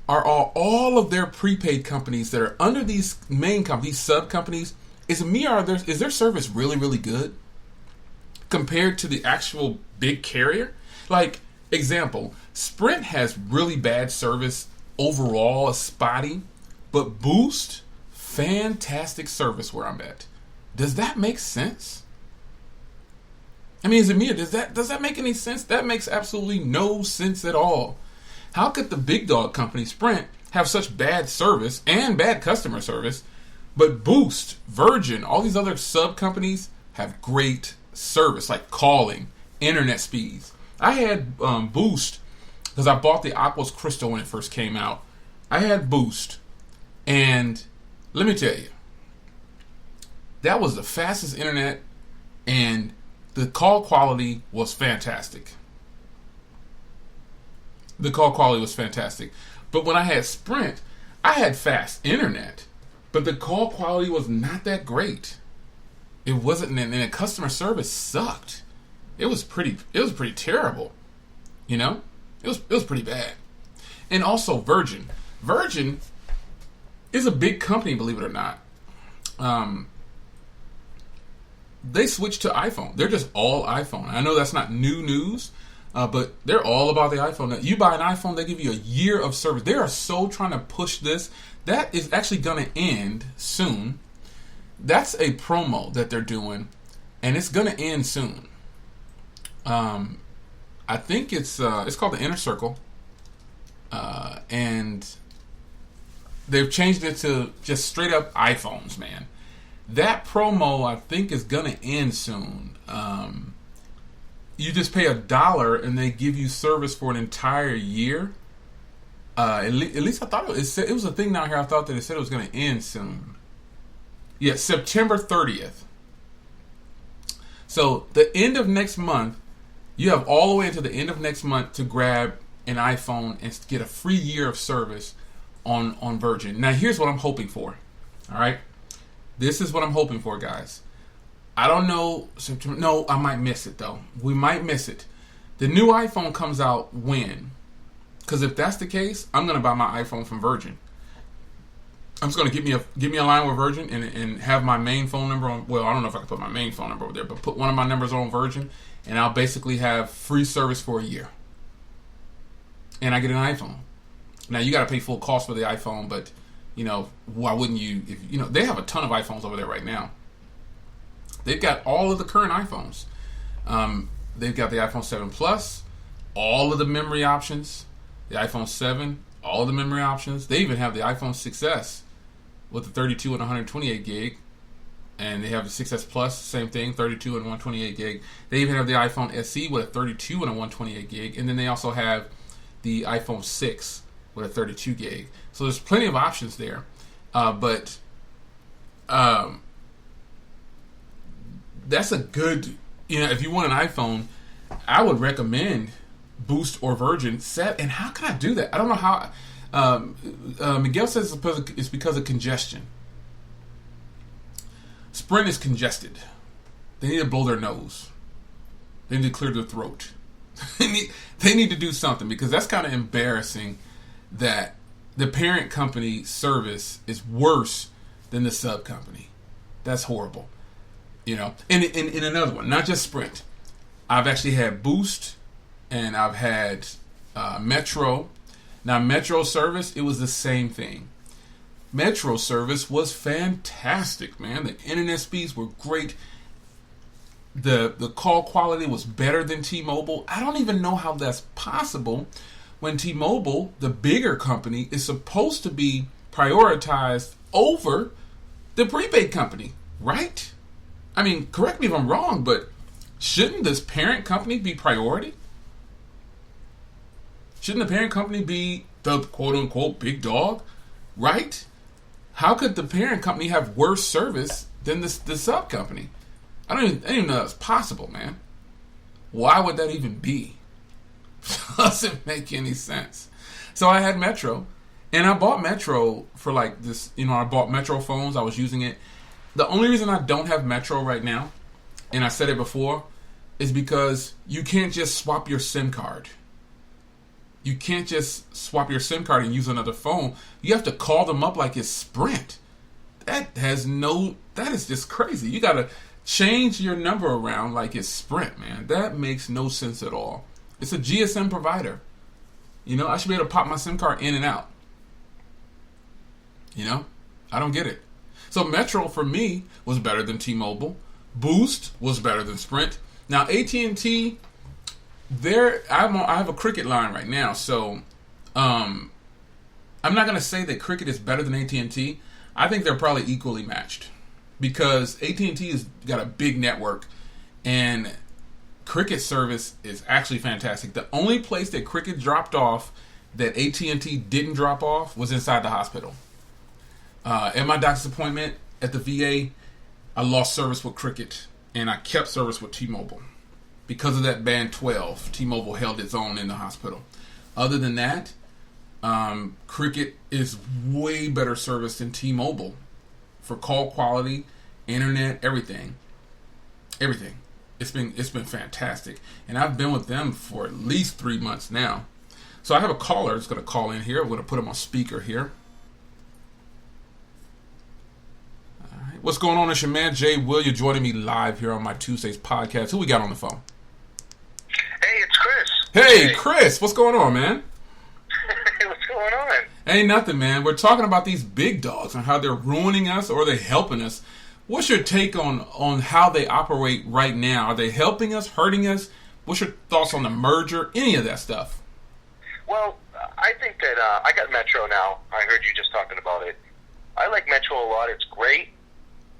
[SPEAKER 1] Are all of their prepaid companies that are under these main companies, sub companies, is it me or is their service really, really good compared to the actual big carrier? Like, example, Sprint has really bad service overall, spotty, but Boost, fantastic service where I'm at. Does that make sense? I mean, is it me or does that make any sense? That makes absolutely no sense at all. How could the big dog company, Sprint, have such bad service and bad customer service, but Boost, Virgin, all these other sub companies have great service, like calling, internet speeds? I had Boost because I bought the Aquos Crystal when it first came out. I had Boost, and let me tell you, that was the fastest internet, and the call quality was fantastic. The call quality was fantastic. But when I had Sprint, I had fast internet, but the call quality was not that great. It wasn't, and the customer service sucked. It was pretty terrible. You know? It was pretty bad. And also Virgin. Virgin is a big company, believe it or not. They switched to iPhone. They're just all iPhone. I know that's not new news, but they're all about the iPhone. You buy an iPhone, they give you a year of service. They are so trying to push this. That is actually going to end soon. that's a promo that they're doing, and it's going to end soon. I think it's called the Inner Circle, and they've changed it to just straight up iPhones, man. That promo, I think, is going to end soon. You just pay $1 and they give you service for an entire year. At least I thought it was a thing down here. I thought that it said it was going to end soon. Yeah, September 30th. So the end of next month, you have all the way until the end of next month to grab an iPhone and get a free year of service on Virgin. Now, here's what I'm hoping for. All right? This is what I'm hoping for, guys. I don't know. No, I might miss it, though. We might miss it. The new iPhone comes out when? Because if that's the case, I'm going to buy my iPhone from Virgin. I'm just going to get me a line with Virgin and have my main phone number on. Well, I don't know if I can put my main phone number over there, but put one of my numbers on Virgin, and I'll basically have free service for a year. And I get an iPhone. Now, you got to pay full cost for the iPhone, but, why wouldn't you? If they have a ton of iPhones over there right now. They've got all of the current iPhones. They've got the iPhone 7 Plus, all of the memory options. The iPhone 7, all of the memory options. They even have the iPhone 6S with the 32 and 128 gig. And they have the 6S Plus, same thing, 32 and 128 gig. They even have the iPhone SE with a 32 and a 128 gig. And then they also have the iPhone 6 with a 32 gig. So there's plenty of options there. But that's a good, if you want an iPhone, I would recommend Boost or Virgin. And how can I do that? I don't know how. Miguel says it's because of congestion. Sprint is congested. They need to blow their nose. They need to clear their throat. They need to do something, because that's kind of embarrassing that the parent company service is worse than the sub company. That's horrible. And in another one, not just Sprint. I've actually had Boost and I've had Metro. Now, Metro service, it was the same thing. Metro service was fantastic, man. The internet speeds were great. The call quality was better than T-Mobile. I don't even know how that's possible when T-Mobile, the bigger company, is supposed to be prioritized over the prepaid company, right? I mean, correct me if I'm wrong, but shouldn't this parent company be priority? Shouldn't the parent company be the quote-unquote big dog, right? How could the parent company have worse service than the sub company? I don't even know that's possible, man. Why would that even be? Doesn't make any sense. So I had Metro, and I bought Metro for like this. I bought Metro phones. I was using it. The only reason I don't have Metro right now, and I said it before, is because you can't just swap your SIM card. You can't just swap your SIM card and use another phone. You have to call them up like it's Sprint. That is just crazy. You got to change your number around like it's Sprint, man. That makes no sense at all. It's a GSM provider. I should be able to pop my SIM card in and out. I don't get it. So Metro for me was better than T-Mobile. Boost was better than Sprint. Now AT&T, I have a Cricket line right now, so I'm not going to say that Cricket is better than AT&T. I think they're probably equally matched, because AT&T has got a big network, and Cricket service is actually fantastic. The only place that Cricket dropped off that AT&T didn't drop off was inside the hospital. At my doctor's appointment at the VA, I lost service with Cricket, and I kept service with T-Mobile. Because of that band 12, T-Mobile held its own in the hospital. Other than that, Cricket is way better service than T-Mobile for call quality, internet, everything. Everything. It's been fantastic. And I've been with them for at least 3 months now. So I have a caller that's going to call in here. I'm going to put him on speaker here. All right. What's going on? It's your man, Jay Will. You're joining me live here on my Tuesdays podcast. Who we got on the phone?
[SPEAKER 2] Hey, it's Chris.
[SPEAKER 1] Hey, Chris. What's going on, man?
[SPEAKER 2] What's going on?
[SPEAKER 1] Ain't nothing, man. We're talking about these big dogs and how they're ruining us or they're helping us What's your take on how they operate right now? Are they helping us, hurting us? What's your thoughts on the merger? Any of that stuff?
[SPEAKER 2] Well, I think that I got Metro now. I heard you just talking about it. I like Metro a lot. It's great.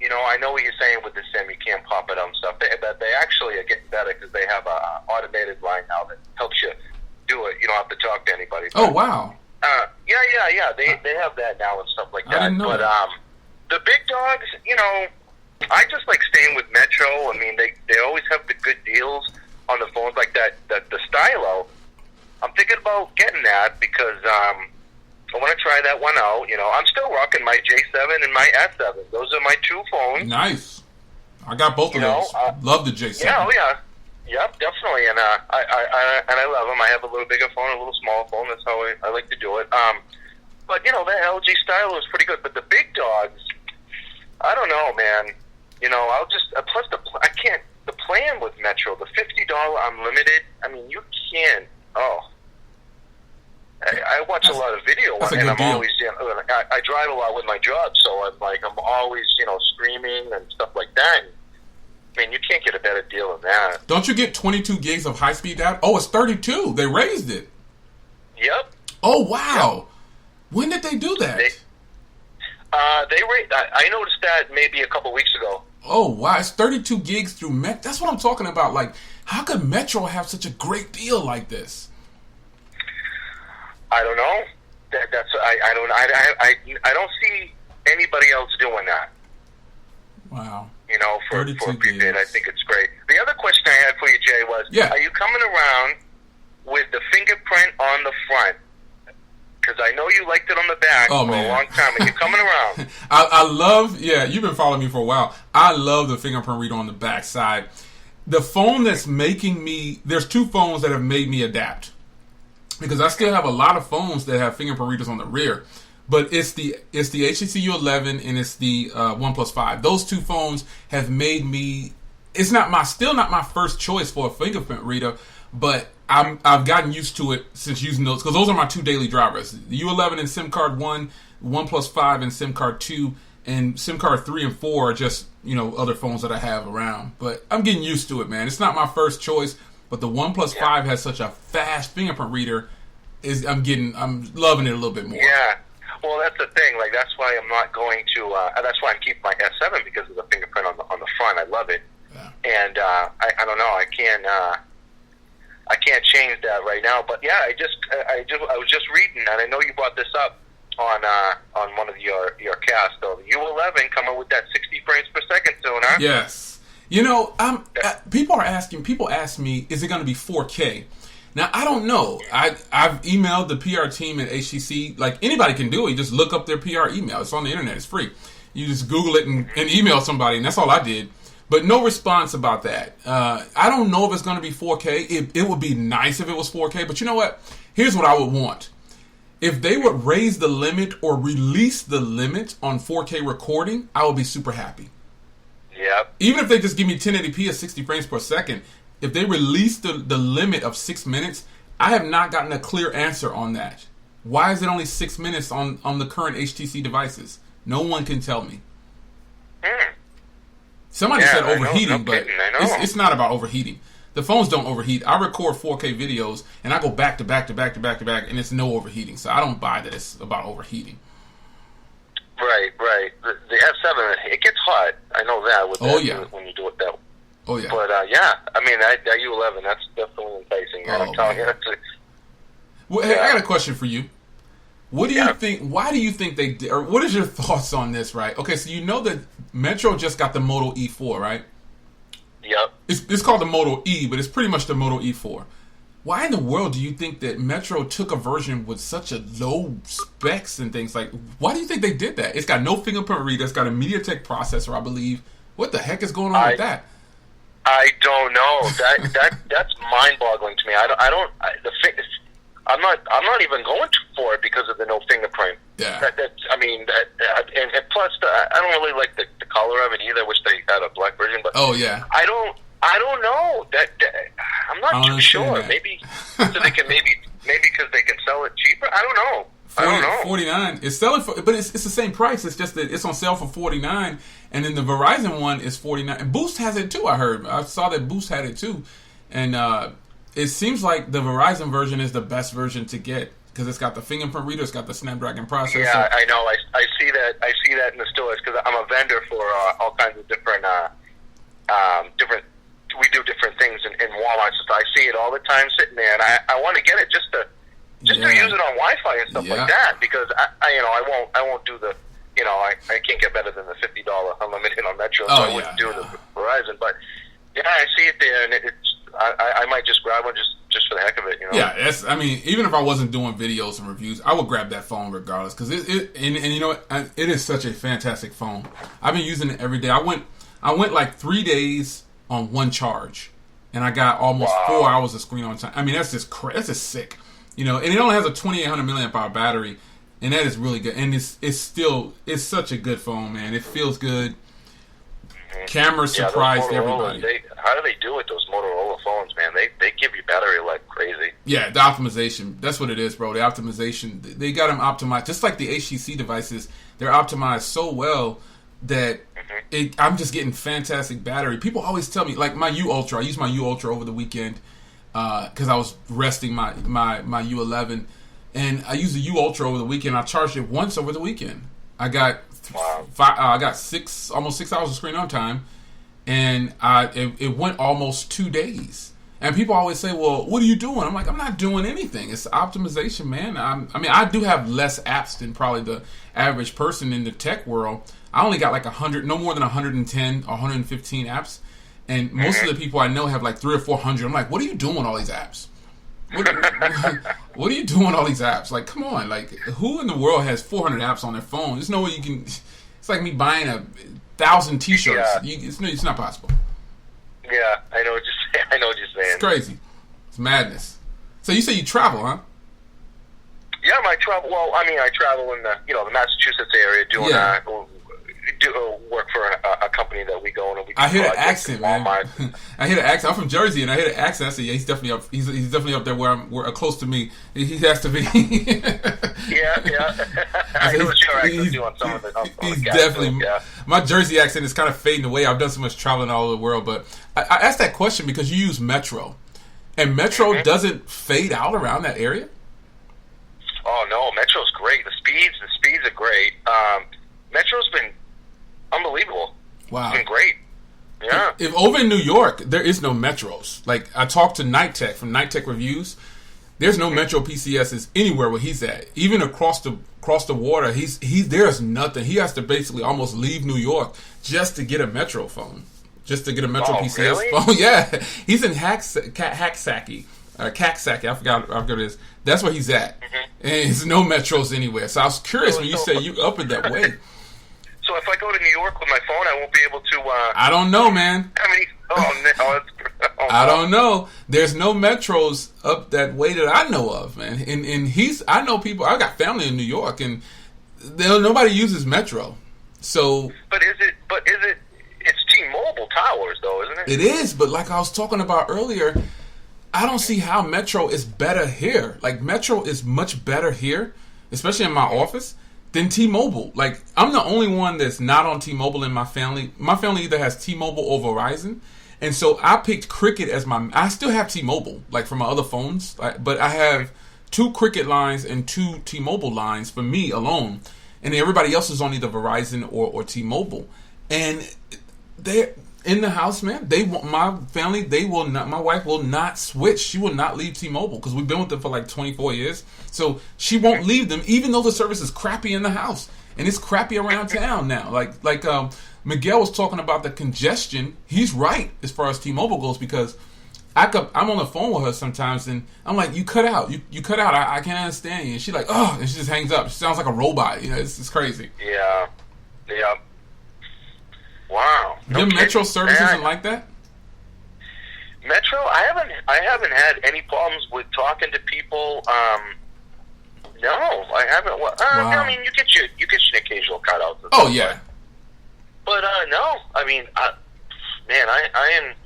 [SPEAKER 2] You know, I know what you're saying with the SIM. You can't pop it on stuff. But they actually are getting better because they have a automated line now that helps you do it. You don't have to talk to anybody.
[SPEAKER 1] Oh, wow.
[SPEAKER 2] Yeah. They have that now and stuff like that.
[SPEAKER 1] I didn't know
[SPEAKER 2] but
[SPEAKER 1] that.
[SPEAKER 2] The big dogs, you know, I just like staying with Metro. I mean, they always have the good deals on the phones, like the Stylo. I'm thinking about getting that because I want to try that one out. You know, I'm still rocking my J7 and my S7. Those are my two phones.
[SPEAKER 1] Nice. I got both of those. Love the J7.
[SPEAKER 2] Yeah, oh yeah. Yep, definitely. And I love them. I have a little bigger phone, a little smaller phone. That's how I like to do it. But, you know, the LG Stylo is pretty good. But the big dogs, I don't know, man. You know, I'll just, plus the plan with Metro, the $50 unlimited, I mean, you can't, I watch a lot of video, and I'm always, you know, I drive a lot with my job, so I'm always, you know, streaming and stuff like that. I mean, you can't get a better deal than that.
[SPEAKER 1] Don't you get 22 gigs of high-speed data? Oh, it's 32. They raised it.
[SPEAKER 2] Yep.
[SPEAKER 1] Oh, wow. Yep. When did they do that?
[SPEAKER 2] I noticed that maybe a couple weeks ago.
[SPEAKER 1] Oh, wow. It's 32 gigs through Metro. That's what I'm talking about. Like, how could Metro have such a great deal like this?
[SPEAKER 2] I don't know. I don't see anybody else doing that.
[SPEAKER 1] Wow.
[SPEAKER 2] You know, for prepaid, I think it's great. The other question I had for you, Jay, was: Are you coming around with the fingerprint on the front? Because I know you liked it on the back for a long time. Are you coming around?
[SPEAKER 1] I love, you've been following me for a while. I love the fingerprint reader on the back side. The phone that's making me, there's two phones that have made me adapt. Because I still have a lot of phones that have fingerprint readers on the rear. But it's the HTC U11 and it's the OnePlus 5. Those two phones have made me, it's still not my first choice for a fingerprint reader, but I've gotten used to it since using those, because those are my two daily drivers. The U11 and SIM card 1, OnePlus 5 and SIM card 2, and SIM card 3 and 4 are just, you know, other phones that I have around. But I'm getting used to it, man. It's not my first choice, but the OnePlus 5 has such a fast fingerprint reader. I'm loving it a little bit more.
[SPEAKER 2] Yeah. Well, that's the thing. Like, that's why I'm not going to. That's why I'm keeping my S7 because of the fingerprint on the front. I love it, and I don't know. I can't change that right now. But yeah, I was just reading, and I know you brought this up on one of your casts. So the U11 coming with that 60 frames per second soon, huh?
[SPEAKER 1] Yes. You know, people ask me, is it going to be 4K? Now, I don't know. I've emailed the PR team at HTC. Like, anybody can do it. You just look up their PR email. It's on the internet. It's free. You just Google it and email somebody, and that's all I did. But no response about that. I don't know if it's going to be 4K. It would be nice if it was 4K. But you know what? Here's what I would want. If they would raise the limit or release the limit on 4K recording, I would be super happy.
[SPEAKER 2] Yep.
[SPEAKER 1] Even if they just give me 1080p at 60 frames per second, if they release the limit of 6 minutes, I have not gotten a clear answer on that. Why is it only 6 minutes on the current HTC devices? No one can tell me. Somebody said overheating, but it's not about overheating. The phones don't overheat. I record 4K videos, and I go back to back to back to back to back, and it's no overheating. So I don't buy that it's about overheating.
[SPEAKER 2] Right. The F7, it gets hot. I know that. When you do it that way.
[SPEAKER 1] Oh, yeah.
[SPEAKER 2] But, I mean, that U11, that's definitely enticing. I'm telling you.
[SPEAKER 1] Well, hey, I got a question for you. What do you think, why do you think they did, or what is your thoughts on this, right? Okay, so you know that Metro just got the Moto E4, right?
[SPEAKER 2] Yep.
[SPEAKER 1] It's called the Moto E, but it's pretty much the Moto E4. Why in the world do you think that Metro took a version with such a low specs and things like, why do you think they did that? It's got no fingerprint reader, it's got a MediaTek processor, I believe. What the heck is going on with that?
[SPEAKER 2] I don't know. That's mind-boggling to me. I'm not even going for it because of the no fingerprint.
[SPEAKER 1] Yeah.
[SPEAKER 2] And plus, I don't really like the color of it either. I wish they had a black version. But I don't know. I'm not too sure. That. Maybe so they can maybe because they can sell it cheaper. I don't know.
[SPEAKER 1] 49. It's selling for, but it's the same price. It's just that it's on sale for $49, And then the Verizon one is $49. And Boost has it too. I saw that Boost had it too, and it seems like the Verizon version is the best version to get because it's got the fingerprint reader, it's got the Snapdragon processor.
[SPEAKER 2] Yeah, I know. I see that. I see that in the stores because I'm a vendor for all kinds of different. We do different things in Walmart. So I see it all the time sitting there, and I want to get it just to use it on Wi-Fi and stuff like that because I won't do the. I can't get better than the $50 unlimited on Metro, so I wouldn't do the Verizon. But I see it there, and I might just grab one just for the heck of it.
[SPEAKER 1] Yeah, even if I wasn't doing videos and reviews, I would grab that phone regardless because it is such a fantastic phone. I've been using it every day. I went like 3 days on one charge, and I got almost 4 hours of screen on time. I mean, that's just sick. And it only has a 2,800 milliamp hour battery. And that is really good. And it's such a good phone, man. It feels good. Camera surprised everybody.
[SPEAKER 2] How do they do it, those Motorola phones, man? They give you battery like crazy.
[SPEAKER 1] Yeah, the optimization. That's what it is, bro. The optimization. They got them optimized. Just like the HTC devices, they're optimized so well that I'm just getting fantastic battery. People always tell me, like my U Ultra. I used my U Ultra over the weekend because I was resting my U11. And I used the U Ultra over the weekend. I charged it once over the weekend. I got almost 6 hours of screen on time, and it went almost 2 days. And people always say, "Well, what are you doing?" I'm like, "I'm not doing anything. It's optimization, man." I do have less apps than probably the average person in the tech world. I only got like 100, no more than 110 or 115 apps, and most of the people I know have like 300 or 400. I'm like, "What are you doing with all these apps? What are you doing all these apps? Like, come on! Like, who in the world has 400 apps on their phone? There's no way you can. It's like me buying 1,000 T-shirts.
[SPEAKER 2] Yeah.
[SPEAKER 1] It's not possible.
[SPEAKER 2] Yeah, I know what you're saying.
[SPEAKER 1] It's crazy. It's madness. So you say you travel, huh?
[SPEAKER 2] Yeah, I travel. Well, I travel in the Massachusetts area doing work for a company that we go and we.
[SPEAKER 1] I hear the accent, man. I hear the accent. I'm from Jersey, and I hear the accent. I say, yeah, he's definitely up. He's definitely up there where close to me. He has to be.
[SPEAKER 2] Yeah. I know what your accent do on some of the.
[SPEAKER 1] He's definitely. Yeah. My Jersey accent is kind of fading away. I've done so much traveling all over the world, but I asked that question because you use Metro, and Metro doesn't fade out around that area.
[SPEAKER 2] Oh no, Metro's great. The speeds are great. Metro's been unbelievable.
[SPEAKER 1] Wow.
[SPEAKER 2] It's been great. Yeah.
[SPEAKER 1] If over in New York, there is no Metros. Like, I talked to Night Tech from Night Tech Reviews. There's no Metro PCSs anywhere where he's at. Even across the water, there's nothing. He has to basically almost leave New York just to get a Metro phone. Just to get a Metro PCS phone. Yeah. He's in Hacksaki. Kaksaki, I forgot what it is. That's where he's at. And there's no Metros anywhere. So I was curious when you say you up it that way.
[SPEAKER 2] So if I go to New York with my phone, I won't be able to.
[SPEAKER 1] I don't know, man. I don't know. There's no Metros up that way that I know of, man. And I know people. I got family in New York, and nobody uses Metro. So,
[SPEAKER 2] but is it? It's T-Mobile towers, though, isn't it?
[SPEAKER 1] It is, but like I was talking about earlier, I don't see how Metro is better here. Like, Metro is much better here, especially in my office, than T-Mobile. Like, I'm the only one that's not on T-Mobile in my family. My family either has T-Mobile or Verizon. And so I picked Cricket as I still have T-Mobile, like for my other phones. But I have 2 Cricket lines and 2 T-Mobile lines for me alone. And everybody else is on either Verizon or T-Mobile. And they're in the house, man. My wife will not switch. She will not leave T-Mobile because we've been with them for like 24 years. So she won't leave them, even though the service is crappy in the house. And it's crappy around town now. Like Miguel was talking about the congestion. He's right as far as T-Mobile goes because I'm on the phone with her sometimes and I'm like, you cut out. You cut out. I can't understand you. And she's like, oh, and she just hangs up. She sounds like a robot. It's crazy.
[SPEAKER 2] Yeah. Wow.
[SPEAKER 1] Your Metro service isn't like that?
[SPEAKER 2] Metro, I haven't had any problems with talking to people. No, I haven't. Wow. I mean, you get your occasional cutouts.
[SPEAKER 1] Oh yeah.
[SPEAKER 2] But no, I mean,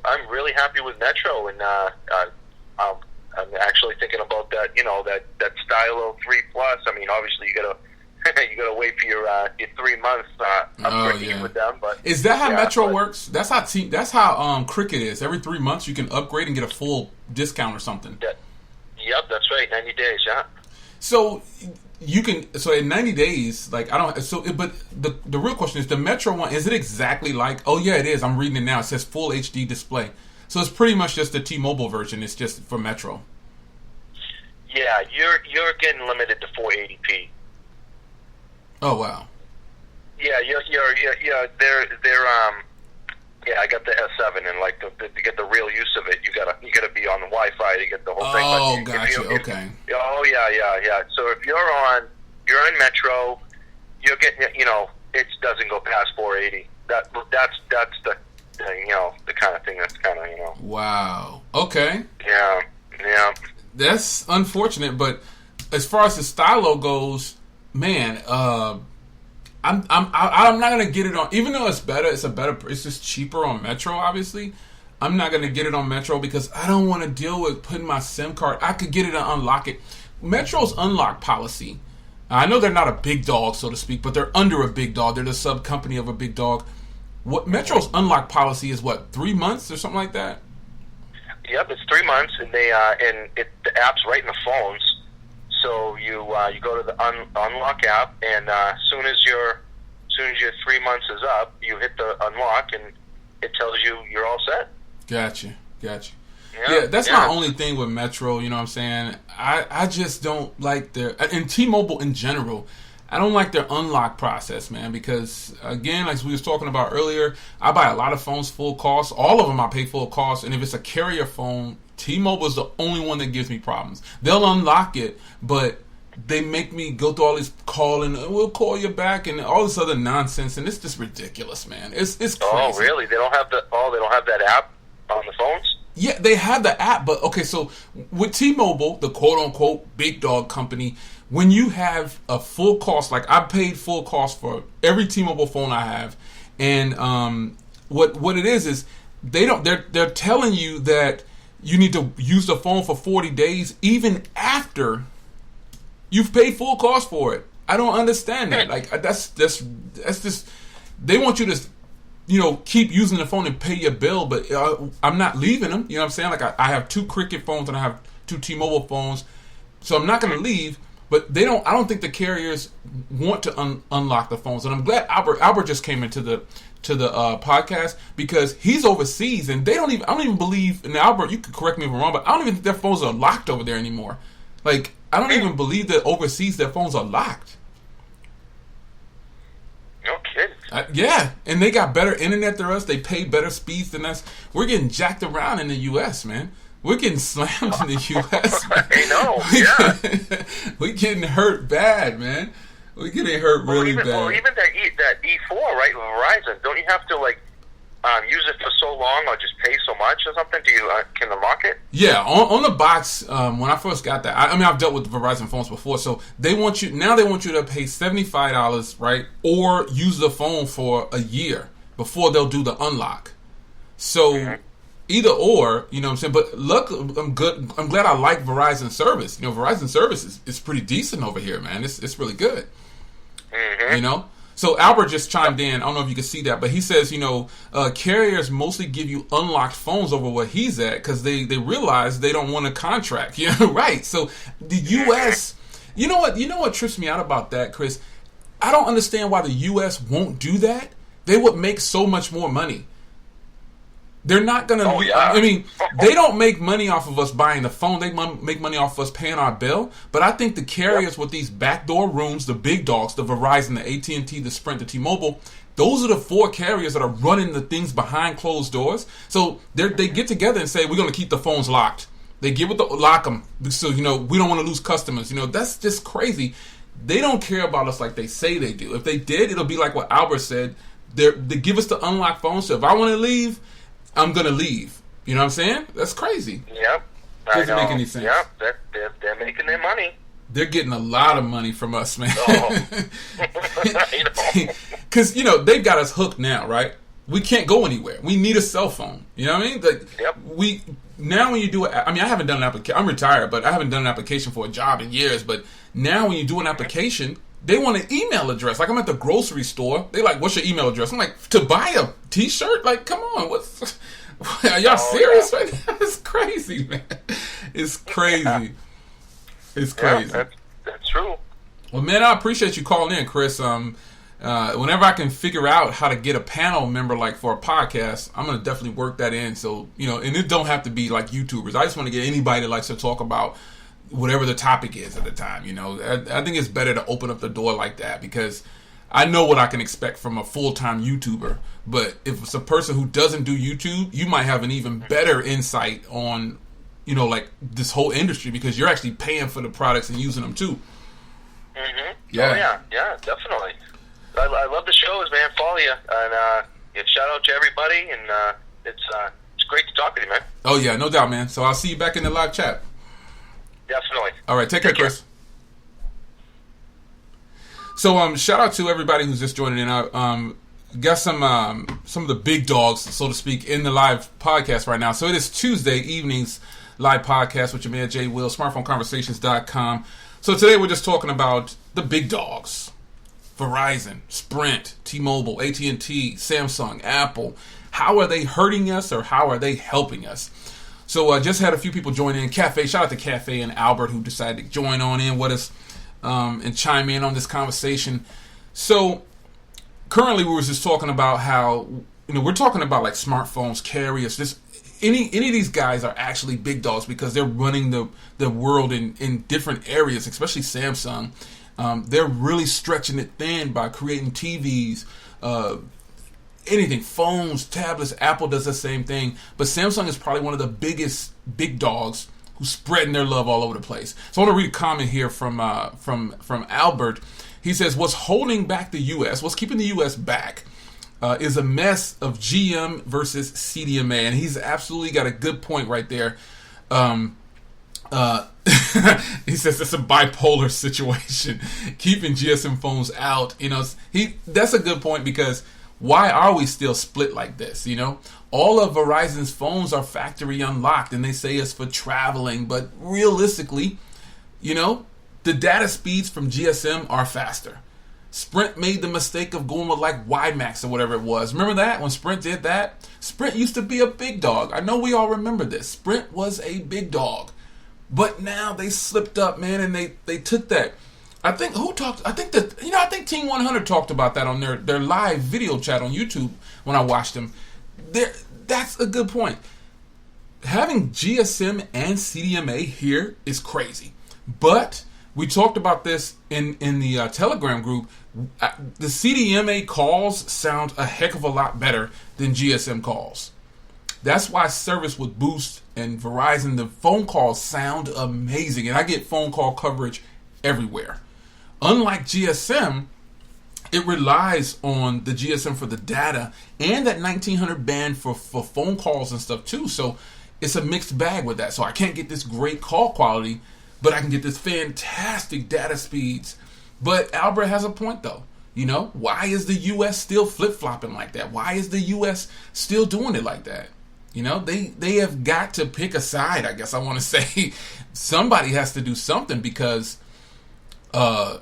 [SPEAKER 2] I'm really happy with Metro, and I'm actually thinking about that. That Stylo 3 Plus. I mean, obviously you got to you got to wait for your 3 months upgrade with them. But
[SPEAKER 1] is that how Metro works? That's how Cricket is. Every 3 months you can upgrade and get a full discount or something.
[SPEAKER 2] Yep, that's right. 90 days. Yeah.
[SPEAKER 1] So you can. So in 90 days, like I don't. So, but the real question is the Metro one. Is it exactly like? Oh yeah, it is. I'm reading it now. It says full HD display. So it's pretty much just the T-Mobile version. It's just for Metro.
[SPEAKER 2] Yeah, you're getting limited to 480p.
[SPEAKER 1] Oh wow.
[SPEAKER 2] Yeah, they're I got the S7 and like to get the real use of it, you gotta be on the Wi-Fi to get the whole thing.
[SPEAKER 1] Oh, gotcha. Okay.
[SPEAKER 2] Oh yeah. So if you're on Metro, you're getting it doesn't go past 480. That's the the kind of thing that's kind of
[SPEAKER 1] Wow. Okay.
[SPEAKER 2] Yeah.
[SPEAKER 1] That's unfortunate, but as far as the stylo goes, man, I'm not gonna get it on. Even though it's better, it's just cheaper on Metro. Obviously, I'm not gonna get it on Metro because I don't want to deal with putting my SIM card. I could get it and unlock it. Metro's unlock policy. I know they're not a big dog, so to speak, but they're under a big dog. They're the sub company of a big dog. What Metro's unlock policy is? What, 3 months or something like that?
[SPEAKER 2] Yep, it's 3 months, and the app's right in the phones. So you go to the unlock app, and as soon as your 3 months is up, you hit the unlock, and it tells you you're all set. Gotcha.
[SPEAKER 1] Yeah, that's my only thing with Metro. You know what I'm saying? I just don't like and T-Mobile in general. I don't like their unlock process, man, because, again, like we was talking about earlier, I buy a lot of phones full cost. All of them I pay full cost, and if it's a carrier phone, T-Mobile is the only one that gives me problems. They'll unlock it, but they make me go through all this calling, we'll call you back, and all this other nonsense, and it's just ridiculous, man. It's crazy.
[SPEAKER 2] Oh, really? They don't have that app on the phones?
[SPEAKER 1] Yeah, they have the app, but okay, so with T-Mobile, the quote-unquote big dog company, when you have a full cost, like I paid full cost for every T-Mobile phone I have, and what it is they're telling you that you need to use the phone for 40 days even after you've paid full cost for it. I don't understand that. Like that's just they want you to keep using the phone and pay your bill, but I'm not leaving them. You know what I'm saying? Like I have 2 Cricket phones and I have 2 T-Mobile phones, so I'm not going to leave. But I don't think the carriers want to unlock the phones, and I'm glad Albert just came into the podcast because he's overseas, and I don't even believe. And Albert, you could correct me if I'm wrong, but I don't even think their phones are locked over there anymore. Like I don't even believe that overseas their phones are locked.
[SPEAKER 2] No kidding.
[SPEAKER 1] Yeah, and they got better internet than us. They pay better speeds than us. We're getting jacked around in the U.S., man. We're getting slammed in the U.S.
[SPEAKER 2] I know,
[SPEAKER 1] We're getting hurt bad, man. We're getting hurt really bad.
[SPEAKER 2] Well, even that E4, right, Verizon, don't you have to, use it for so long or just pay so much or something? Do you can unlock it?
[SPEAKER 1] Yeah, on the box, when I first got that, I've dealt with Verizon phones before, so they want you to pay $75, right, or use the phone for a year before they'll do the unlock. So... Either or, you know what I'm saying? But look, I'm glad I like Verizon service. Verizon service is pretty decent over here, man. It's really good.
[SPEAKER 2] Mm-hmm.
[SPEAKER 1] So Albert just chimed in. I don't know if you can see that, but he says, carriers mostly give you unlocked phones over where he's at because they realize they don't want a contract. Right. So the U.S., you know what trips me out about that, Chris? I don't understand why the U.S. won't do that. They would make so much more money. They're not going to...
[SPEAKER 2] Oh, yeah.
[SPEAKER 1] I mean, they don't make money off of us buying the phone. They make money off of us paying our bill. But I think the carriers with these backdoor rooms, the big dogs, the Verizon, the AT&T, the Sprint, the T-Mobile, those are the 4 carriers that are running the things behind closed doors. So they get together and say, we're going to keep the phones locked. They give it the lock them. So, we don't want to lose customers. That's just crazy. They don't care about us like they say they do. If they did, it'll be like what Albert said. They give us the unlocked phone. So if I want to leave... I'm going to leave. You know what I'm saying? That's crazy.
[SPEAKER 2] Yep.
[SPEAKER 1] Doesn't make any sense.
[SPEAKER 2] Yep. They're making their money.
[SPEAKER 1] They're getting a lot of money from us, man.
[SPEAKER 2] Oh.
[SPEAKER 1] Because, they've got us hooked now, right? We can't go anywhere. We need a cell phone. You know what I mean?
[SPEAKER 2] Yep.
[SPEAKER 1] Now when you do it, I haven't done an application. I'm retired, but I haven't done an application for a job in years. But now when you do an application, They want an email address. Like, I'm at the grocery store. They like, what's your email address? I'm like, to buy a T-shirt? Like, come on. Are y'all serious right now? It's crazy, man. It's crazy. It's crazy.
[SPEAKER 2] Yeah, that's true.
[SPEAKER 1] Well, man, I appreciate you calling in, Chris. Whenever I can figure out how to get a panel member, like, for a podcast, I'm going to definitely work that in. So, and it don't have to be like YouTubers. I just want to get anybody that likes to talk about whatever the topic is at the time. I think it's better to open up the door like that, because I know what I can expect from a full-time YouTuber. But if it's a person who doesn't do YouTube, you might have an even better insight on, like, this whole industry, because you're actually paying for the products and using them too.
[SPEAKER 2] Mm-hmm.
[SPEAKER 1] Yeah.
[SPEAKER 2] Oh, yeah, definitely. I love the shows, man. Follow you, and shout out to everybody, and it's great to talk with you, man.
[SPEAKER 1] Oh yeah, no doubt, man. So I'll see you back in the live chat.
[SPEAKER 2] Definitely.
[SPEAKER 1] All right, take care, Chris. So shout out to everybody who's just joining in. I got some of the big dogs, so to speak, in the live podcast right now. So it is Tuesday evenings live podcast with your man Jay Will, smartphoneconversations.com. So today we're just talking about the big dogs. Verizon, Sprint, T-Mobile, AT&T, Samsung, Apple. How are they hurting us, or how are they helping us? So I just had a few people join in. Cafe, shout out to Cafe and Albert, who decided to join on in with us and chime in on this conversation. So currently we were just talking about how, we're talking about like smartphones, carriers, this any of these guys are actually big dogs because they're running the world in different areas, especially Samsung. They're really stretching it thin by creating TVs, anything, phones, tablets. Apple does the same thing, but Samsung is probably one of the biggest big dogs who's spreading their love all over the place. So I want to read a comment here from Albert. He says, "What's holding back the U.S., what's keeping the U.S. back, is a mess of GM versus CDMA," and he's absolutely got a good point right there. He says it's a bipolar situation, keeping GSM phones out. That's a good point, because why are we still split like this? All of Verizon's phones are factory unlocked, and they say it's for traveling, but realistically, the data speeds from GSM are faster. Sprint made the mistake of going with like WiMAX or whatever it was. Remember that when Sprint did that? Sprint used to be a big dog. I know we all remember this. Sprint was a big dog. But now they slipped up, man, and they took that. I think Team 100 talked about that on their live video chat on YouTube when I watched them. That's a good point. Having GSM and CDMA here is crazy. But we talked about this in the Telegram group. The CDMA calls sound a heck of a lot better than GSM calls. That's why service with Boost and Verizon, the phone calls sound amazing. And I get phone call coverage everywhere. Unlike GSM, it relies on the GSM for the data and that 1900 band for phone calls and stuff too. So it's a mixed bag with that. So I can't get this great call quality, but I can get this fantastic data speeds. But Albert has a point though. Why is the U.S. still flip-flopping like that? Why is the U.S. still doing it like that? They have got to pick a side, I guess I want to say. Somebody has to do something, because the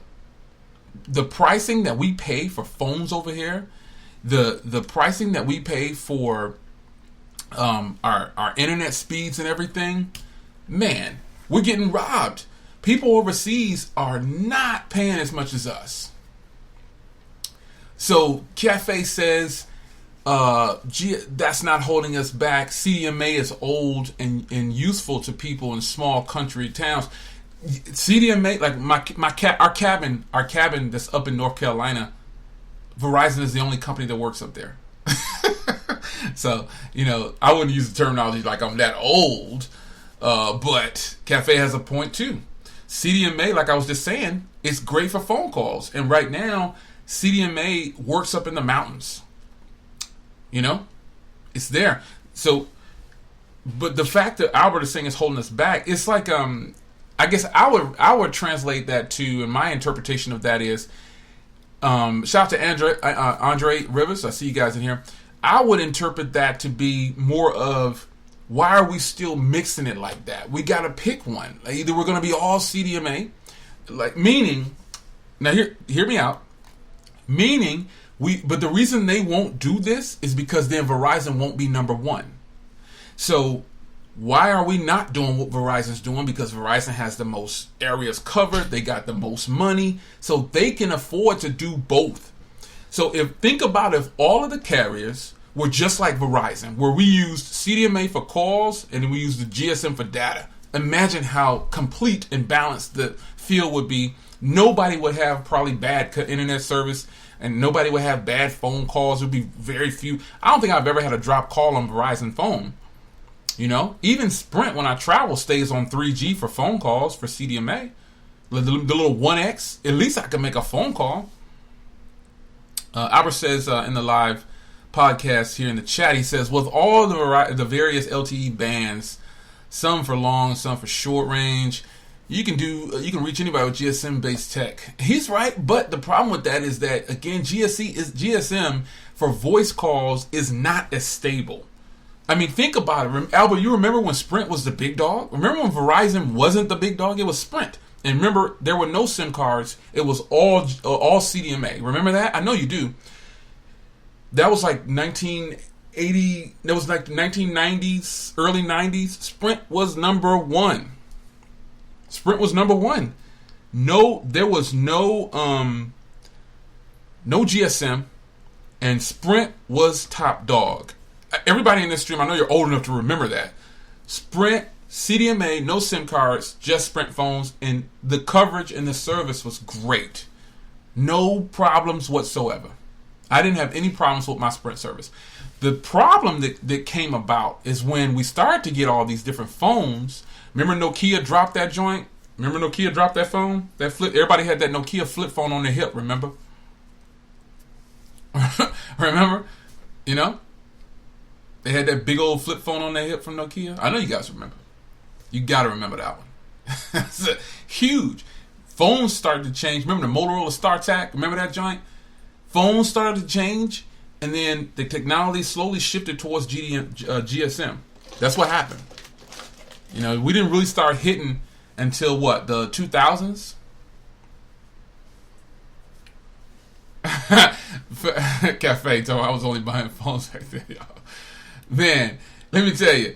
[SPEAKER 1] pricing that we pay for phones over here, the pricing that we pay for our internet speeds and everything, man, we're getting robbed. People overseas are not paying as much as us. So Cafe says, that's not holding us back. CDMA is old and useful to people in small country towns. CDMA, like our cabin that's up in North Carolina, Verizon is the only company that works up there. So, I wouldn't use the terminology like I'm that old, but Cafe has a point too. CDMA, like I was just saying, is great for phone calls. And right now, CDMA works up in the mountains. It's there. So, but the fact that Albert is saying it's holding us back, it's like, I guess I would translate that to, and my interpretation of that is, shout out to Andre Rivers. I see you guys in here. I would interpret that to be more of, why are we still mixing it like that? We got to pick one. Like, either we're going to be all CDMA, like, meaning Now, hear me out. Meaning, but the reason they won't do this is because then Verizon won't be number one. So, why are we not doing what Verizon's doing? Because Verizon has the most areas covered. They got the most money. So, they can afford to do both. So, think about if all of the carriers were just like Verizon, where we used CDMA for calls and we used the GSM for data. Imagine how complete and balanced the field would be. Nobody would have probably bad internet service, and nobody would have bad phone calls. There would be very few. I don't think I've ever had a drop call on Verizon phone. You know, even Sprint, when I travel, stays on 3G for phone calls for CDMA. The little 1X, at least I can make a phone call. Albert says in the live podcast here in the chat, he says, with all the various LTE bands, some for long, some for short range, you can reach anybody with GSM based tech. He's right, but the problem with that is that, again, GSM for voice calls is not as stable. I mean, think about it. Albert, you remember when Sprint was the big dog? Remember when Verizon wasn't the big dog? It was Sprint. And remember, there were no SIM cards. It was all CDMA. Remember that? I know you do. That was like 1980. That was like the 1990s, early 90s. Sprint was number one. Sprint was number one. No, there was no GSM, and Sprint was top dog. Everybody in this stream, I know you're old enough to remember that. Sprint, CDMA, no SIM cards, just Sprint phones, and the coverage and the service was great. No problems whatsoever. I didn't have any problems with my Sprint service. The problem that came about is when we started to get all these different phones. Remember Nokia dropped that joint? Remember Nokia dropped that phone? That flip. Everybody had that Nokia flip phone on their hip, remember? Remember? You know? They had that big old flip phone on their hip from Nokia. I know you guys remember. You got to remember that one. It's huge. Phones started to change. Remember the Motorola StarTAC? Remember that joint? Phones started to change, and then the technology slowly shifted towards GSM. That's what happened. You know, we didn't really start hitting until what, the 2000s? Cafe told I was only buying phones back then, y'all. Man, let me tell you,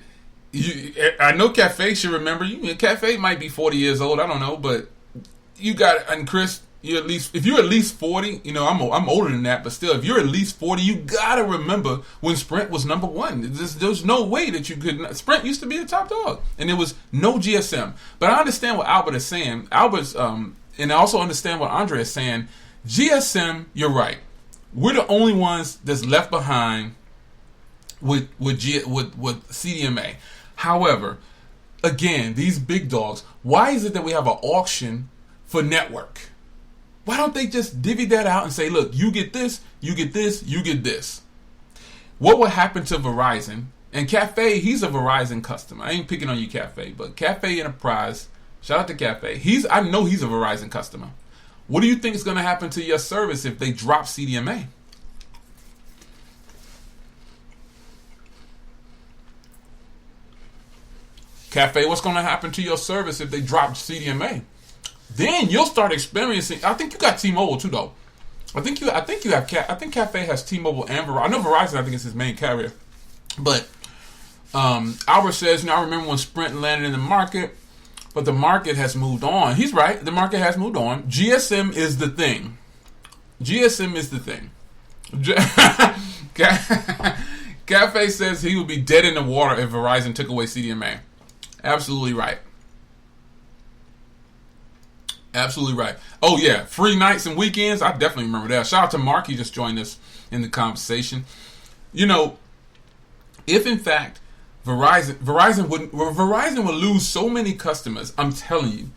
[SPEAKER 1] I know Cafe should remember you. Cafe might be 40 years old, I don't know, but you got, and Chris, if you're at least 40, you know, I'm older than that, but still, if you're at least 40, you gotta remember when Sprint was number one. There's no way that you could. Sprint used to be the top dog, and there was no GSM. But I understand what Albert is saying. And I also understand what Andre is saying. GSM, you're right. We're the only ones that's left behind with CDMA. However, again, these big dogs. Why is it that we have an auction for network? Why don't they just divvy that out and say, look, you get this, you get this, you get this? What would happen to Verizon? And Cafe, he's a Verizon customer. I ain't picking on you, Cafe, but Cafe Enterprise, shout out to Cafe. I know he's a Verizon customer. What do you think is going to happen to your service if they drop CDMA? Cafe, what's going to happen to your service if they drop CDMA? Then you'll start experiencing. I think you got T-Mobile too, though. I think Cafe has T-Mobile and Verizon. I know Verizon, I think, is his main carrier. But Albert says, I remember when Sprint landed in the market, but the market has moved on. He's right. The market has moved on. GSM is the thing. GSM is the thing. Cafe says he would be dead in the water if Verizon took away CDMA. Absolutely right. Absolutely right. Oh, yeah. Free nights and weekends. I definitely remember that. Shout out to Mark. He just joined us in the conversation. You know, if in fact Verizon would lose so many customers, I'm telling you,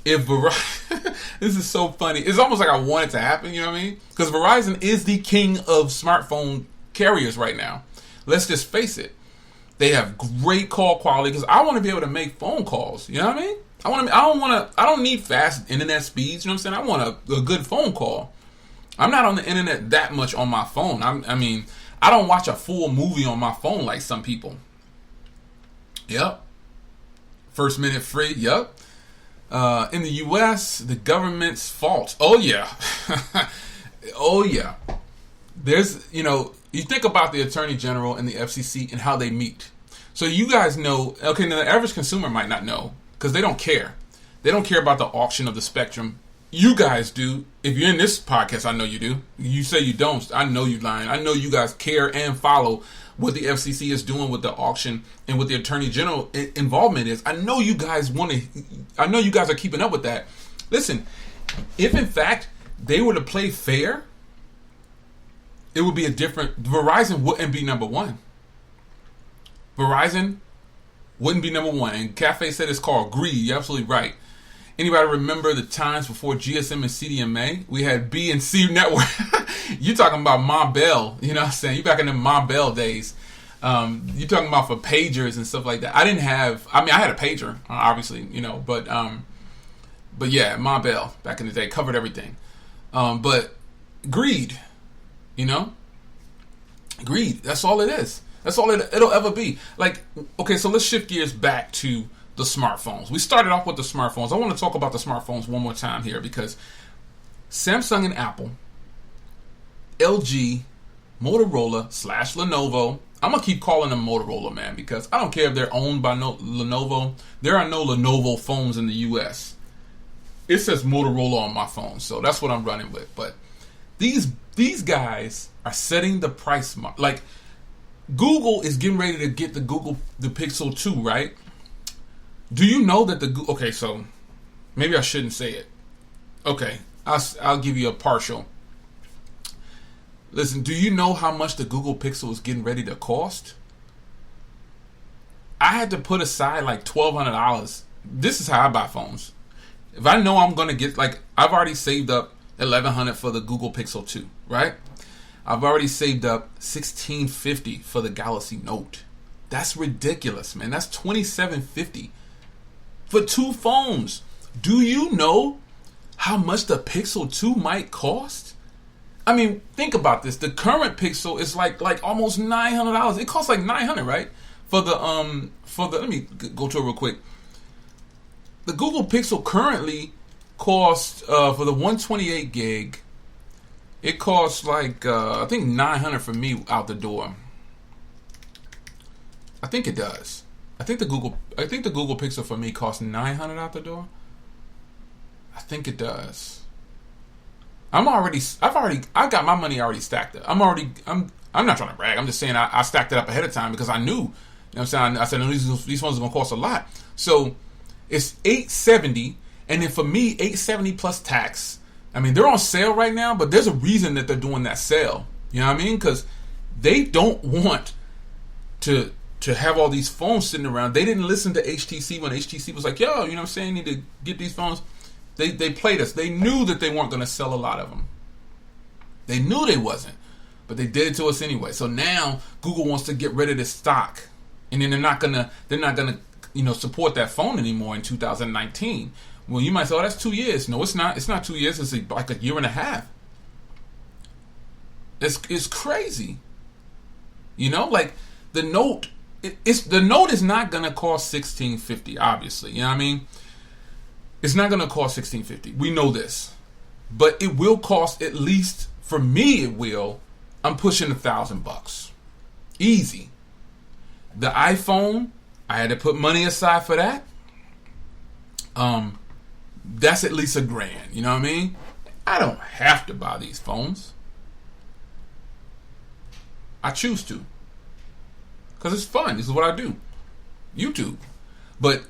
[SPEAKER 1] if Verizon, this is so funny. It's almost like I want it to happen, you know what I mean? Because Verizon is the king of smartphone carriers right now. Let's just face it. They have great call quality because I want to be able to make phone calls. You know what I mean? I don't need fast internet speeds. You know what I'm saying? I want a good phone call. I'm not on the internet that much on my phone. I don't watch a full movie on my phone like some people. Yep. First minute free. Yep. In the U.S., the government's fault. Oh, yeah. Oh, yeah. There's, you think about the Attorney General and the FCC and how they meet. So you guys know, okay, now the average consumer might not know because they don't care. They don't care about the auction of the spectrum. You guys do. If you're in this podcast, I know you do. You say you don't. I know you're lying. I know you guys care and follow what the FCC is doing with the auction and what the Attorney General involvement is. I know you guys I know you guys are keeping up with that. Listen, if in fact they were to play fair, it would be a different. Verizon wouldn't be number one. Verizon wouldn't be number one. And Cafe said it's called greed. You're absolutely right. Anybody remember the times before GSM and CDMA? We had B and C network. You talking about Ma Bell, you know what I'm saying? You back in the Ma Bell days. You talking about for pagers and stuff like that. I had a pager, obviously, but yeah, Ma Bell back in the day covered everything. But greed, greed. That's all it is. That's all it'll ever be. Like, okay, so let's shift gears back to the smartphones. We started off with the smartphones. I want to talk about the smartphones one more time here because Samsung and Apple, LG, Motorola / Lenovo. I'm going to keep calling them Motorola, man, because I don't care if they're owned by Lenovo. There are no Lenovo phones in the U.S. It says Motorola on my phone, so that's what I'm running with. But these guys are setting the price mark. Like, Google is getting ready to get the Pixel 2, right? Do you know that okay, so maybe I shouldn't say it. Okay, I'll give you a partial. Listen, do you know how much the Google Pixel is getting ready to cost? I had to put aside like $1,200. This is how I buy phones. If I know I'm going to get, like, I've already saved up $1,100 for the Google Pixel 2, right? I've already saved up $1,650 for the Galaxy Note. That's ridiculous, man. That's $2,750 for two phones. Do you know how much the Pixel 2 might cost? I mean, think about this. The current Pixel is like almost $900. It costs like $900, right? For the let me go to it real quick. The Google Pixel currently costs for the 128 gig. It costs like I think $900 for me out the door. I think it does. I think the Google Pixel for me costs $900 out the door. I think it does. I got my money already stacked up. I'm not trying to brag. I'm just saying I stacked it up ahead of time because I knew. You know what I'm saying? I said no, these phones are gonna cost a lot. So it's $870, and then for me $870 plus tax. I mean, they're on sale right now, but there's a reason that they're doing that sale. You know what I mean? Because they don't want to have all these phones sitting around. They didn't listen to HTC when HTC was like, yo, you know what I'm saying, you need to get these phones. They played us. They knew that they weren't going to sell a lot of them. They knew they wasn't, but they did it to us anyway. So now Google wants to get rid of this stock, and then they're not gonna support that phone anymore in 2019. Well, you might say, oh, that's 2 years. No, it's not. It's not 2 years. It's like a year and a half. It's crazy. Like the Note. The Note is not gonna cost $1,650. Obviously, you know what I mean. It's not going to cost $1,650. We know this. But it will cost, at least for me it will, I'm pushing $1,000. Easy. The iPhone, I had to put money aside for that. That's at least $1,000. You know what I mean? I don't have to buy these phones. I choose to. Because it's fun. This is what I do. YouTube. But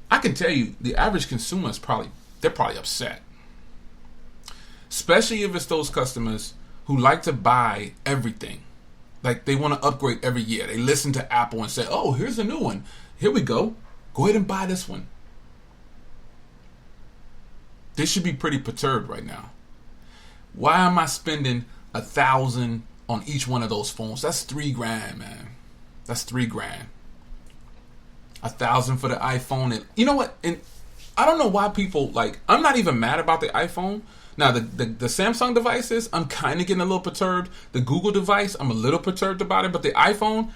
[SPEAKER 1] I can tell you, the average consumer is probably upset. Especially if it's those customers who like to buy everything. Like they want to upgrade every year. They listen to Apple and say, oh, here's a new one. Here we go. Go ahead and buy this one. They should be pretty perturbed right now. Why am I spending $1,000 on each one of those phones? That's $3,000, man. That's $3,000. $1,000 for the iPhone, and you know what? And I don't know why people I'm not even mad about the iPhone. Now the Samsung devices, I'm kind of getting a little perturbed. The Google device, I'm a little perturbed about it. But the iPhone,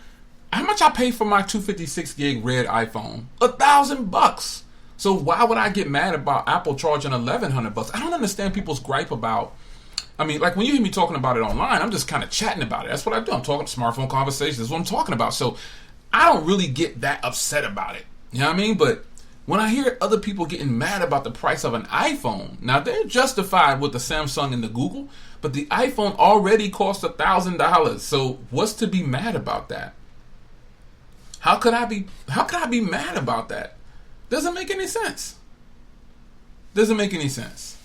[SPEAKER 1] how much I paid for my 256 gig red iPhone? $1,000. So why would I get mad about Apple charging $1,100? I don't understand people's gripe about. I mean, like when you hear me talking about it online, I'm just kind of chatting about it. That's what I do. I'm talking smartphone conversations. That's what I'm talking about. So I don't really get that upset about it. You know what I mean? But when I hear other people getting mad about the price of an iPhone, now they're justified with the Samsung and the Google, but the iPhone already cost $1,000. So what's to be mad about that? How could I be mad about that? Doesn't make any sense. Doesn't make any sense.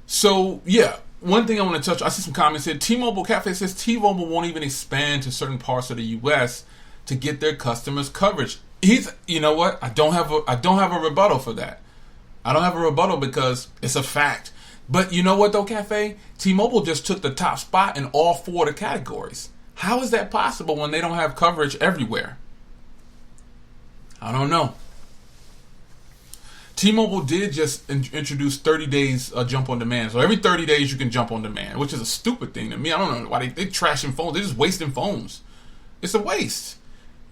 [SPEAKER 1] So yeah, one thing I want to touch. I see some comments here. T-Mobile Cafe says T-Mobile won't even expand to certain parts of the U.S. to get their customers coverage. You know what? I don't have a rebuttal for that. I don't have a rebuttal because it's a fact. But you know what though, Cafe? T-Mobile just took the top spot in all 4 of the categories. How is that possible when they don't have coverage everywhere? I don't know. T-Mobile did just introduce 30 days jump on demand. So every 30 days you can jump on demand, which is a stupid thing to me. I don't know why they trashing phones. They're just wasting phones. It's a waste.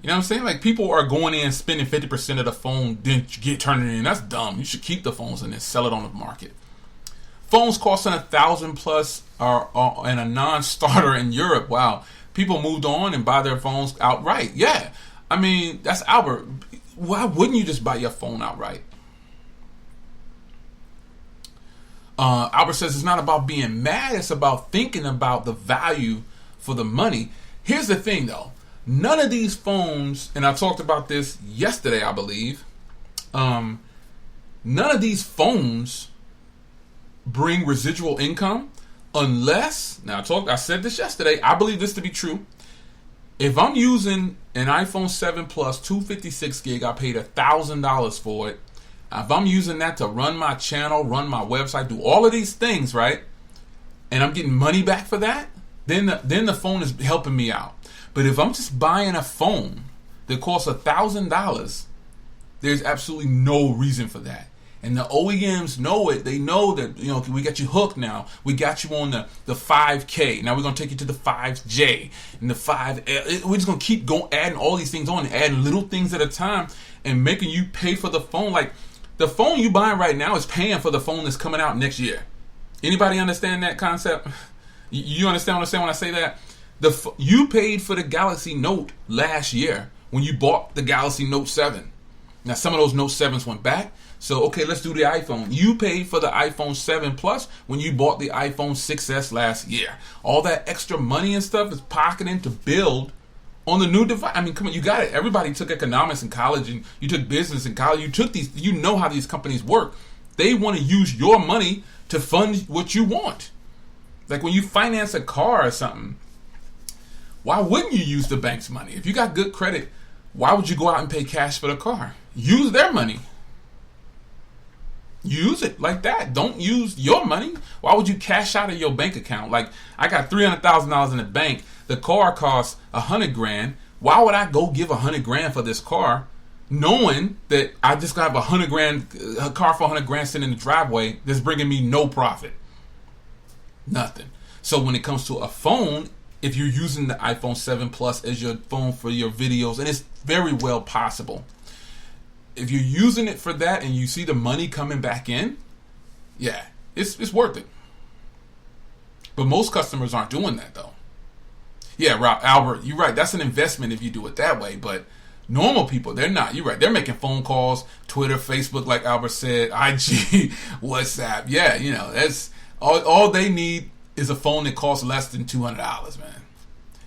[SPEAKER 1] You know what I'm saying? Like people are going in spending 50% of the phone, then turning it in. That's dumb. You should keep the phones and then sell it on the market. Phones costing $1,000 plus are and a non-starter in Europe. Wow. People moved on and buy their phones outright. Yeah. I mean, that's Albert. Why wouldn't you just buy your phone outright? Albert says it's not about being mad. It's about thinking about the value for the money. Here's the thing, though. None of these phones, and I talked about this yesterday, I believe. None of these phones bring residual income unless, I said this yesterday, I believe this to be true. If I'm using an iPhone 7 Plus 256 gig, I paid $1,000 for it. If I'm using that to run my channel, run my website, do all of these things, right? And I'm getting money back for that, then the phone is helping me out. But if I'm just buying a phone that costs $1,000, there's absolutely no reason for that. And the OEMs know it. They know that, we got you hooked now. We got you on the 5K. Now we're going to take you to the 5J and the 5L. We're just going to keep adding all these things on and adding little things at a time and making you pay for the phone. Like the phone you buying right now is paying for the phone that's coming out next year. Anybody understand that concept? You understand what I'm saying when I say that? You paid for the Galaxy Note last year when you bought the Galaxy Note 7. Now some of those Note 7s went back. So, okay, let's do the iPhone. You paid for the iPhone 7 Plus when you bought the iPhone 6S last year. All that extra money and stuff is pocketing to build on the new device. I mean, come on, you got it. Everybody took economics in college and you took business in college. You took these, you know how these companies work. They want to use your money to fund what you want. Like when you finance a car or something, why wouldn't you use the bank's money? If you got good credit, why would you go out and pay cash for the car? Use their money. Use it like that. Don't use your money. Why would you cash out of your bank account? Like I got $300,000 in the bank. The car costs $100,000. Why would I go give $100,000 for this car, knowing that I just got a $100,000 a car for $100,000 sitting in the driveway that's bringing me no profit, nothing. So when it comes to a phone, if you're using the iPhone 7 Plus as your phone for your videos, and it's very well possible. If you're using it for that and you see the money coming back in, yeah, it's worth it. But most customers aren't doing that though. Yeah, Albert, you're right. That's an investment if you do it that way. But normal people, they're not. You're right. They're making phone calls, Twitter, Facebook, like Albert said, IG, WhatsApp. Yeah, that's all they need is a phone that costs less than $200, man.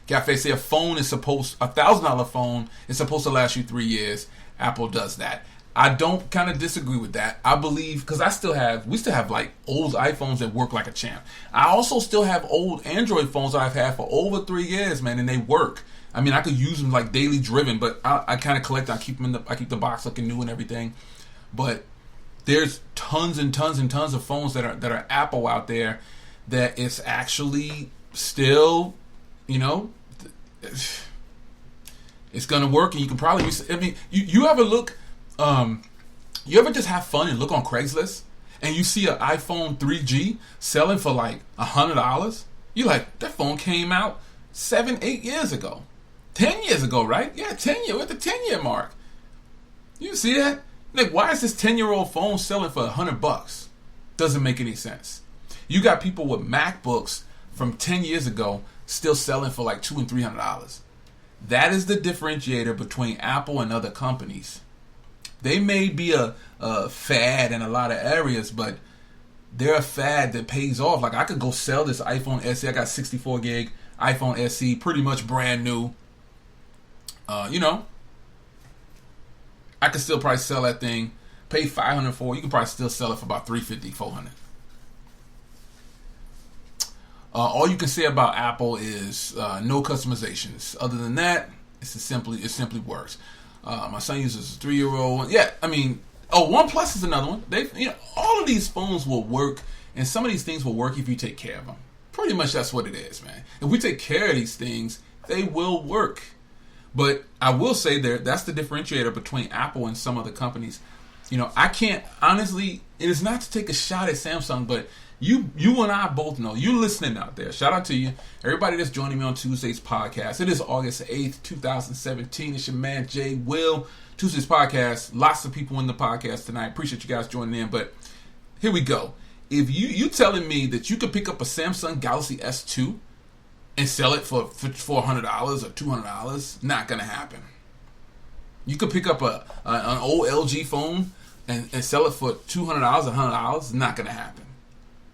[SPEAKER 1] Cafe say a $1,000 phone is supposed to last you 3 years. Apple does that. I don't kind of disagree with that. I believe, because we still have like old iPhones that work like a champ. I also still have old Android phones I've had for over 3 years, man, and they work. I mean, I could use them like daily driven, but I kind of collect. I keep the box looking new and everything. But there's tons and tons and tons of phones that are Apple out there that it's actually still, it's gonna work, and you can probably. I mean, you ever look? You ever just have fun and look on Craigslist, and you see an iPhone 3G selling for like $100? You like, that phone came out 7-8 years ago, 10 years ago, right? Yeah, 10 years. We're at the 10-year mark. You see that? Like, why is this 10-year-old phone selling for $100? Doesn't make any sense. You got people with MacBooks from 10 years ago still selling for like $200 and $300. That is the differentiator between Apple and other companies. They may be a fad in a lot of areas, but they're a fad that pays off. Like, I could go sell this iPhone SE. I got 64 gig iPhone SE, pretty much brand new. You know, I could still probably sell that thing, pay $500 for it. You can probably still sell it for about $350, $400. All you can say about Apple is no customizations. Other than that, it simply works. My son uses a 3-year-old. Yeah, I mean, OnePlus is another one. All of these phones will work, and some of these things will work if you take care of them. Pretty much that's what it is, man. If we take care of these things, they will work. But I will say that's the differentiator between Apple and some other companies. I can't, honestly, it is not to take a shot at Samsung, but you and I both know, you listening out there, shout out to you, everybody that's joining me on Tuesday's podcast. It is August 8th, 2017. It's your man, Jay Will. Tuesday's podcast, lots of people in the podcast tonight. Appreciate you guys joining in, but here we go. If you telling me that you could pick up a Samsung Galaxy S2 and sell it for $400 or $200, not going to happen. You could pick up an old LG phone and sell it for $200, $100, not going to happen.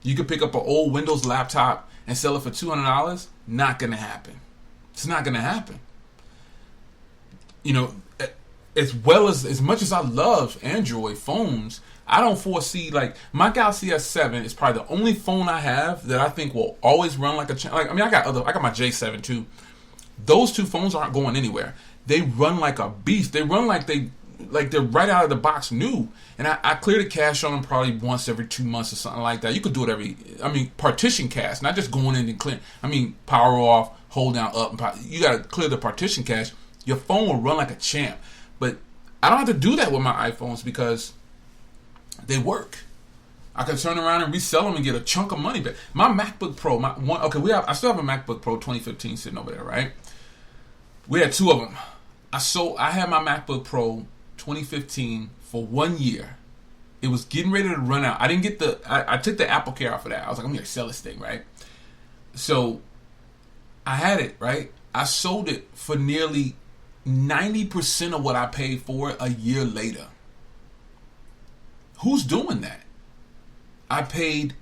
[SPEAKER 1] You could pick up an old Windows laptop and sell it for $200, not going to happen. It's not going to happen. As much as I love Android phones, I don't foresee, like, my Galaxy S7 is probably the only phone I have that I think will always run like a champ. I got my J7 too. Those two phones aren't going anywhere. They run like a beast. They run like they're right out of the box new. And I clear the cache on them probably once every 2 months or something like that. You could do it partition cache, not just going in and clear. Power off, hold down up. You got to clear the partition cache. Your phone will run like a champ. But I don't have to do that with my iPhones because they work. I can turn around and resell them and get a chunk of money back. My MacBook Pro, I still have a MacBook Pro 2015 sitting over there, right? We had two of them. I had my MacBook Pro 2015 for 1 year. It was getting ready to run out. I didn't get I took the Apple Care off of that. I was like, I'm going to sell this thing, right? So I had it, right? I sold it for nearly 90% of what I paid for it a year later. Who's doing that? I think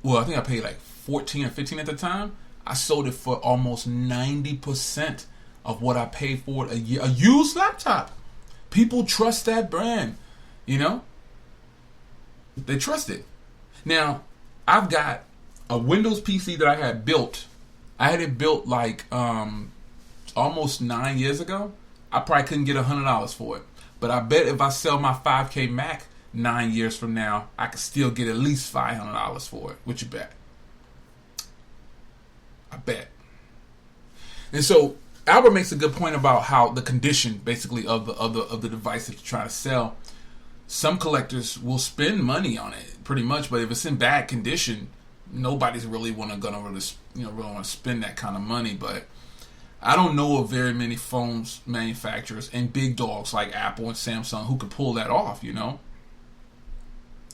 [SPEAKER 1] I paid like 14 or 15 at the time. I sold it for almost 90% of what I paid for it a year. A used laptop. People trust that brand. They trust it. Now, I've got a Windows PC that I had built. I had it built like almost 9 years ago. I probably couldn't get $100 for it. But I bet if I sell my 5K Mac 9 years from now, I could still get at least $500 for it. What you bet? I bet. And so Albert makes a good point about how the condition, basically, of the device that you're trying to sell. Some collectors will spend money on it, pretty much, but if it's in bad condition, nobody's really want to spend that kind of money. But I don't know of very many phones manufacturers and big dogs like Apple and Samsung who could pull that off.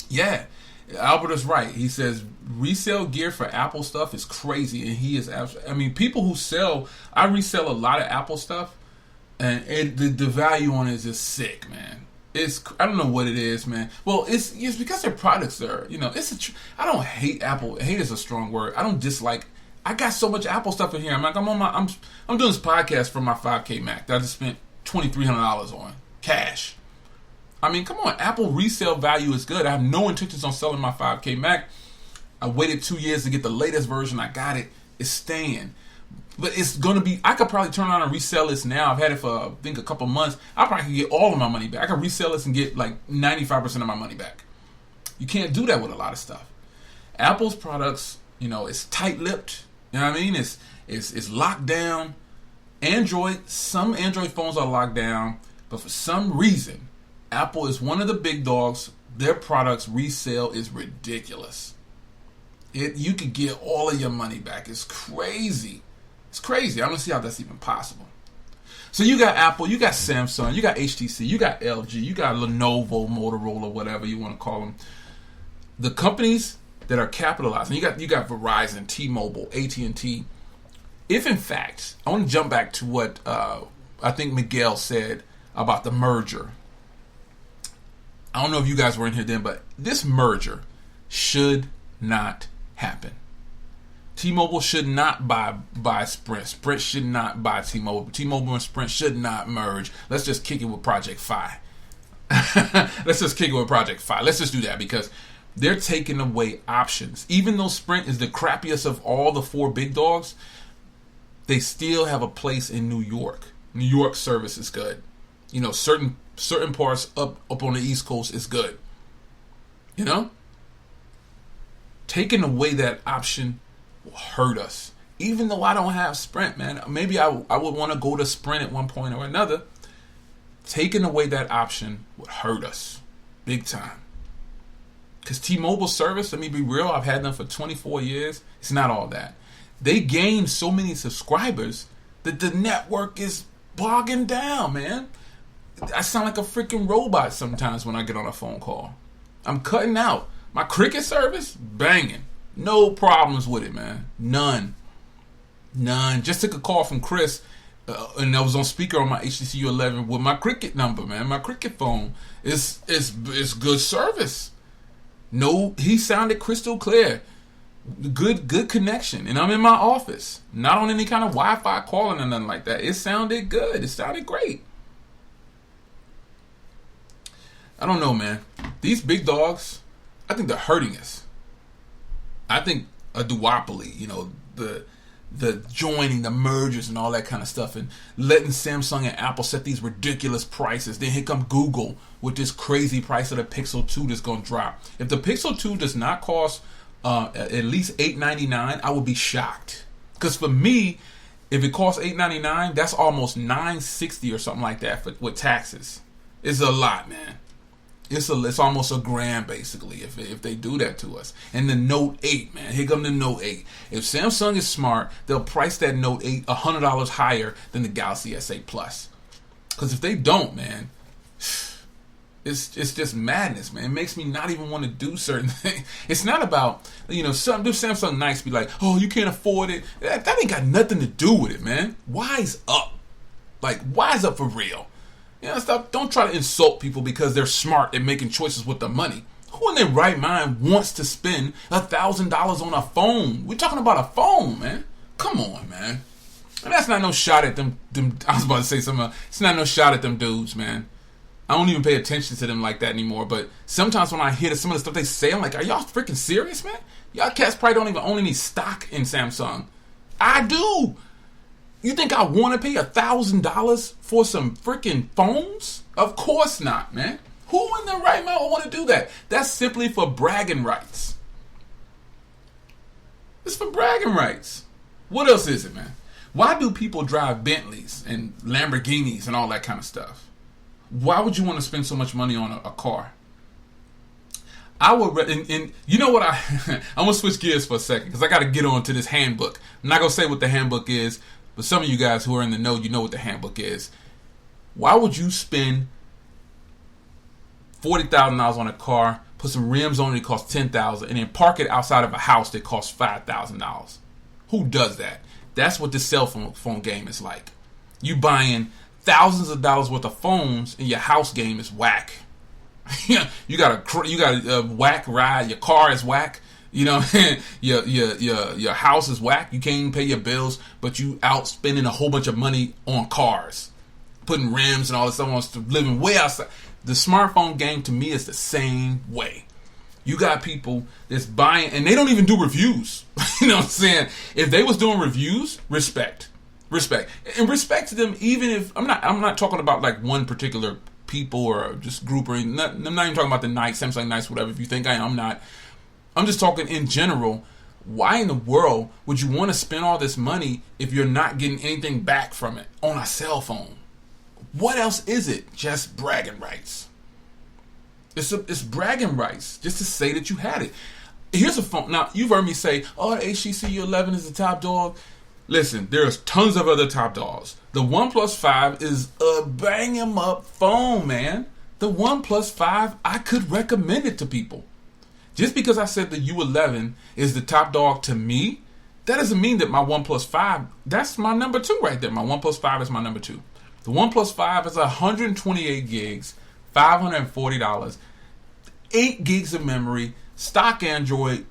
[SPEAKER 1] Yeah, Albert is right. He says resale gear for Apple stuff is crazy, and he is absolutely. People who sell, I resell a lot of Apple stuff, and the value on it is just sick, man. I don't know what it is, man. Well, it's because their products are, I don't hate Apple. Hate is a strong word. I don't dislike. I got so much Apple stuff in here. I'm doing this podcast for my 5K Mac that I just spent $2,300 on cash. Come on, Apple resale value is good. I have no intentions on selling my 5K Mac. I waited 2 years to get the latest version. I got it. It's staying. But it's going to be, I could probably turn around and resell this now. I've had it for, I think, a couple months. I probably could get all of my money back. I could resell this and get like 95% of my money back. You can't do that with a lot of stuff. Apple's products, it's tight-lipped. You know what I mean? It's locked down. Some Android phones are locked down. But for some reason, Apple is one of the big dogs. Their products resale is ridiculous. You could get all of your money back. It's crazy. It's crazy. I don't see how that's even possible. So you got Apple, you got Samsung, you got HTC, you got LG, you got Lenovo, Motorola, whatever you want to call them. The companies that are capitalizing, you got Verizon, T-Mobile, AT&T. If in fact, I want to jump back to what I think Miguel said about the merger. I don't know if you guys were in here then, but this merger should not happen. T-Mobile should not buy Sprint. Sprint should not buy T-Mobile. T-Mobile and Sprint should not merge. Let's just kick it with Project Fi. Let's just kick it with Project Fi. Let's just do that because they're taking away options. Even though Sprint is the crappiest of all the four big dogs, they still have a place in New York. New York service is good. You know, certain parts up on the East Coast is good. You know? Taking away that option will hurt us. Even though I don't have Sprint, man. Maybe I would want to go to Sprint at one point or another. Taking away that option would hurt us. Big time. Because T-Mobile service, let me be real, I've had them for 24 years. It's not all that. They gained so many subscribers that the network is bogging down, man. I sound like a freaking robot sometimes when I get on a phone call. I'm cutting out. My Cricket service, banging. No problems with it, man. None. Just took a call from Chris, and I was on speaker on my HTC U11 with my Cricket number, man. My Cricket phone. It's good service. No, he sounded crystal clear. Good connection. And I'm in my office. Not on any kind of Wi-Fi calling or nothing like that. It sounded good. It sounded great. I don't know, man. These big dogs, I think they're hurting us. I think a duopoly, you know, the joining, the mergers and all that kind of stuff, and letting Samsung and Apple set these ridiculous prices. Then here come Google with this crazy price of the Pixel 2 that's going to drop. If the Pixel 2 does not cost at least $899, I would be shocked. Because for me, if it costs $899, that's almost $960 or something like that with taxes. It's a lot, man. It's almost $1,000 basically if they do that to us. And the Note 8, man, here come the Note 8. If Samsung is smart, they'll price that Note 8 $100 higher than the Galaxy S8 Plus. Because if they don't, man, it's just madness, man. It makes me not even want to do certain things. It's not about, you know, some do Samsung nice be like, oh, you can't afford it. That ain't got nothing to do with it, man. Wise up. Like, wise up for real. You know, stop. Don't try to insult people because they're smart at making choices with their money. Who in their right mind wants to spend $1,000 on a phone? We're talking about a phone, man. Come on, man. And that's not no shot at them. I was about to say something. It's not no shot at them dudes, man. I don't even pay attention to them like that anymore. But sometimes when I hear some of the stuff they say, I'm like, are y'all freaking serious, man? Y'all cats probably don't even own any stock in Samsung. I do. You think I want to pay $1,000 for some freaking phones? Of course not, man. Who in their right mind would want to do that? That's simply for bragging rights. It's for bragging rights. What else is it, man? Why do people drive Bentleys and Lamborghinis and all that kind of stuff? Why would you want to spend so much money on a car? I would, and you know what, I'm going to switch gears for a second because I got to get on to this handbook. I'm not going to say what the handbook is, but some of you guys who are in the know, you know what the handbook is. Why would you spend $40,000 on a car, put some rims on it that cost $10,000, and then park it outside of a house that costs $5,000? Who does that? That's what the cell phone game is like. You buying thousands of dollars worth of phones, and your house game is whack. you got a whack ride. Your car is whack. You know, your house is whack. You can't even pay your bills, but you out spending a whole bunch of money on cars, putting rims and all this stuff, living way outside. The smartphone game to me is the same way. You got people that's buying, and they don't even do reviews. You know what I'm saying? If they was doing reviews, respect, and respect to them. Even if I'm not talking about like one particular people or just group or I'm not even talking about the nice Samsung nice whatever. If you think I am, I'm not. I'm just talking in general. Why in the world would you want to spend all this money if you're not getting anything back from it on a cell phone? What else is it? Just bragging rights. It's bragging rights just to say that you had it. Here's a phone. Now, you've heard me say, oh, the HTC U11 is the top dog. Listen, there's tons of other top dogs. The OnePlus 5 is a bang 'em up phone, man. The OnePlus 5, I could recommend it to people. Just because I said the U11 is the top dog to me, that doesn't mean that my OnePlus 5, that's my number 2 right there. My OnePlus 5 is my number 2. The OnePlus 5 is 128 gigs, $540, 8 gigs of memory, stock Android,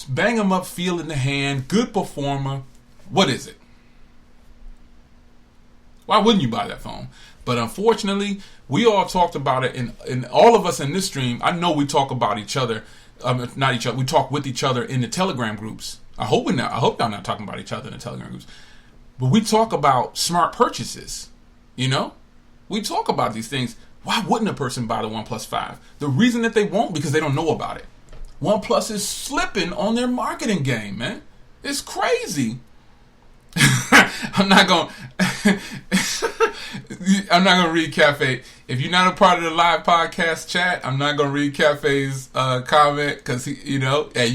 [SPEAKER 1] bang 'em up feel in the hand, good performer. What is it? Why wouldn't you buy that phone? But unfortunately, we all talked about it, and all of us in this stream, I know we talk about each other, not each other, we talk with each other in the Telegram groups. I hope y'all not talking about each other in the Telegram groups. But we talk about smart purchases, you know? We talk about these things. Why wouldn't a person buy the OnePlus 5? The reason that they won't, because they don't know about it. OnePlus is slipping on their marketing game, man. It's crazy. I'm not gonna read Cafe. If you're not a part of the live podcast chat, I'm not gonna read Cafe's comment because you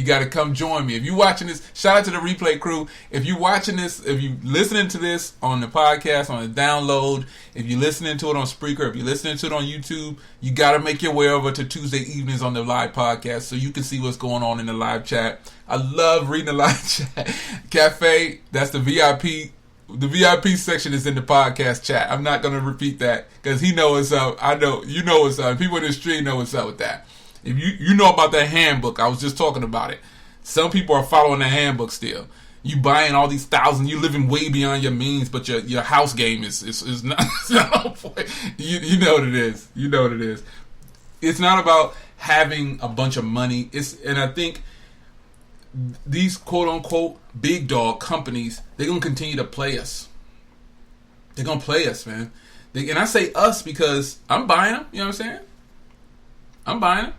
[SPEAKER 1] got to come join me. If you're watching this, shout out to the replay crew. If you're watching this, if you're listening to this on the podcast, on the download, if you're listening to it on Spreaker, if you're listening to it on YouTube, you got to make your way over to Tuesday evenings on the live podcast so you can see what's going on in the live chat. I love reading the live chat. Cafe, that's the VIP. The VIP section is in the podcast chat. I'm not going to repeat that because he knows what's up. I know you know what's up. People in the stream know what's up with that. If you know about that handbook, I was just talking about it. Some people are following the handbook still. You buying all these thousands, you living way beyond your means, but your house game is not. You know what it is. You know what it is. It's not about having a bunch of money. And I think these quote unquote big dog companies, they're gonna continue to play us. They're gonna play us, man. And I say us because I'm buying them. You know what I'm saying? I'm buying them.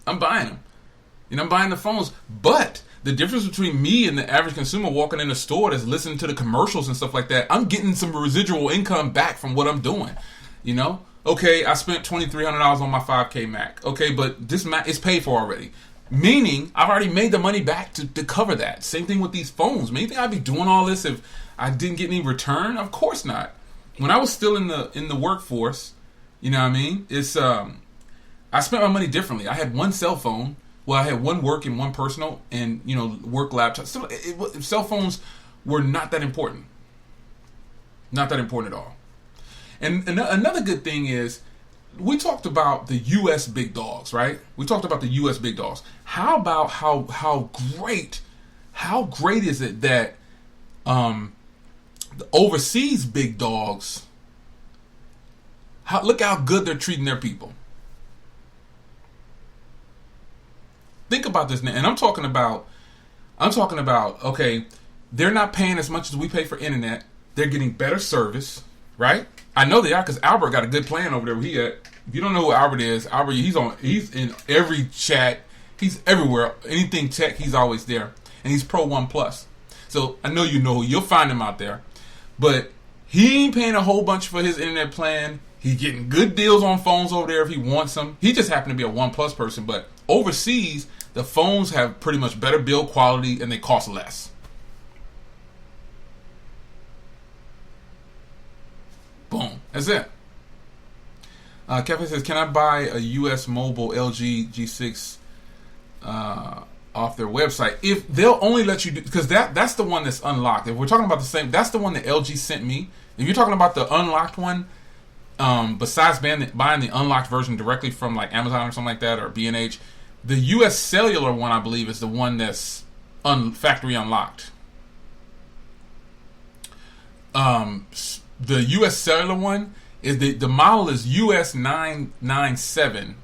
[SPEAKER 1] I'm buying the phones. But the difference between me and the average consumer walking in the store that's listening to the commercials and stuff like that, I'm getting some residual income back from what I'm doing. You know? Okay, I spent $2,300 on my 5K Mac. Okay, but this Mac is paid for already. Meaning, I've already made the money back to cover that. Same thing with these phones. Man, you think I'd be doing all this if I didn't get any return? Of course not. When I was still in the workforce, you know what I mean? I spent my money differently. I had one cell phone. Well, I had one work and one personal, and work laptop. Still, cell phones were not that important. Not that important at all. And another good thing is, we talked about the U.S. big dogs, right? We talked about the U.S. big dogs. How about how great is it that the overseas big dogs, look how good they're treating their people. Think about this now, and I'm talking about, okay, they're not paying as much as we pay for internet. They're getting better service, right? I know they are because Albert got a good plan over there where he at. If you don't know who Albert is, Albert, he's in every chat. He's everywhere. Anything tech, he's always there. And he's pro OnePlus. So I know you'll find him out there. But he ain't paying a whole bunch for his internet plan. He's getting good deals on phones over there if he wants them. He just happened to be a OnePlus person. But overseas, the phones have pretty much better build quality and they cost less. Boom. That's it. Kevin says, can I buy a US mobile LG G6 off their website? If they'll only let you do, because that's the one that's unlocked. If we're talking about the same, that's the one that LG sent me. If you're talking about the unlocked one, besides buying the unlocked version directly from like Amazon or something like that, or B&H, the US cellular one, I believe, is the one that's factory unlocked. The US cellular one is the model is US 997.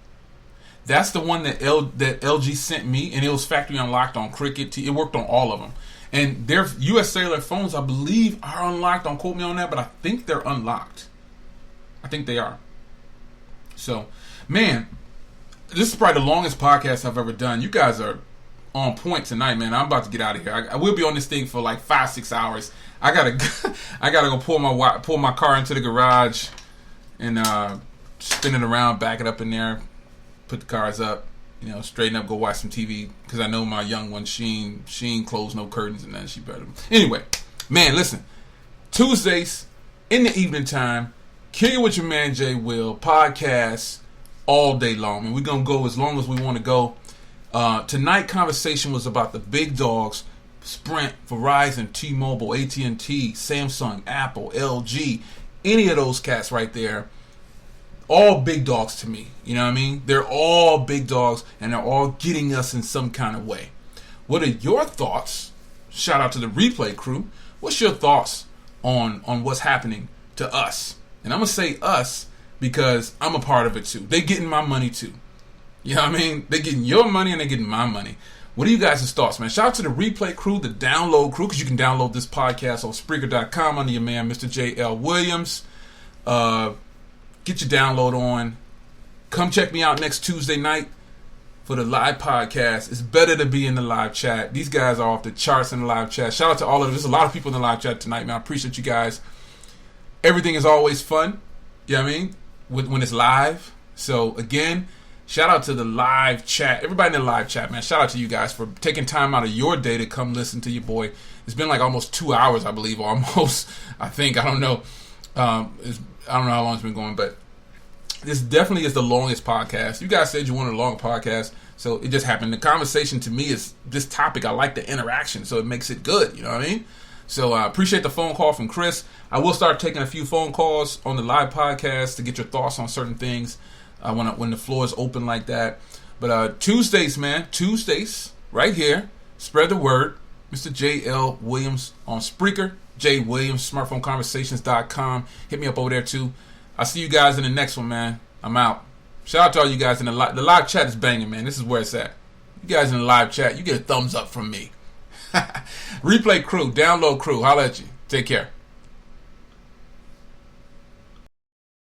[SPEAKER 1] That's the one that LG sent me, and it was factory unlocked on Cricket. It worked on all of them. And their US cellular phones, I believe, are unlocked. Don't quote me on that, but I think they're unlocked. I think they are. So, man, this is probably the longest podcast I've ever done. You guys are on point tonight, man. I'm about to get out of here. I will be on this thing for like 5-6 hours. I gotta go pull my car into the garage and spin it around, back it up in there, put the cars up, straighten up, go watch some TV, because I know my young one, she ain't closed no curtains and nothing. She better. Anyway, man, listen. Tuesdays in the evening time, Kill You With Your Man Jay Will podcast all day long. And we're going to go as long as we want to go. Tonight conversation was about the big dogs, Sprint, Verizon, T-Mobile, AT&T, Samsung, Apple, LG, any of those cats right there. All big dogs to me. You know what I mean? They're all big dogs, and they're all getting us in some kind of way. What are your thoughts? Shout out to the replay crew. What's your thoughts on what's happening to us? And I'm going to say us because I'm a part of it too. They getting my money too. You know what I mean? They're getting your money and they're getting my money. What are you guys' thoughts, man? Shout out to the replay crew, the download crew, because you can download this podcast on Spreaker.com under your man, Mr. J.L. Williams. Get your download on. Come check me out next Tuesday night for the live podcast. It's better to be in the live chat. These guys are off the charts in the live chat. Shout out to all of them. There's a lot of people in the live chat tonight, man. I appreciate you guys. Everything is always fun. You know what I mean? When it's live. So, again, shout out to the live chat. Everybody in the live chat, man. Shout out to you guys for taking time out of your day to come listen to your boy. It's been like almost 2 hours, I believe. Almost. I think. I don't know. I don't know how long it's been going, but this definitely is the longest podcast. You guys said you wanted a long podcast, so it just happened. The conversation to me is this topic. I like the interaction, so it makes it good. You know what I mean? So I appreciate the phone call from Chris. I will start taking a few phone calls on the live podcast to get your thoughts on certain things when the floor is open like that. But Tuesdays, man. Tuesdays, right here. Spread the word. Mr. J.L. Williams on Spreaker. J. Williams, smartphoneconversations.com. Hit me up over there too. I'll see you guys in the next one, man. I'm out. Shout out to all you guys in the live chat is banging, man. This is where it's at. You guys in the live chat, you get a thumbs up from me. Replay crew, download crew, holla at you. Take care.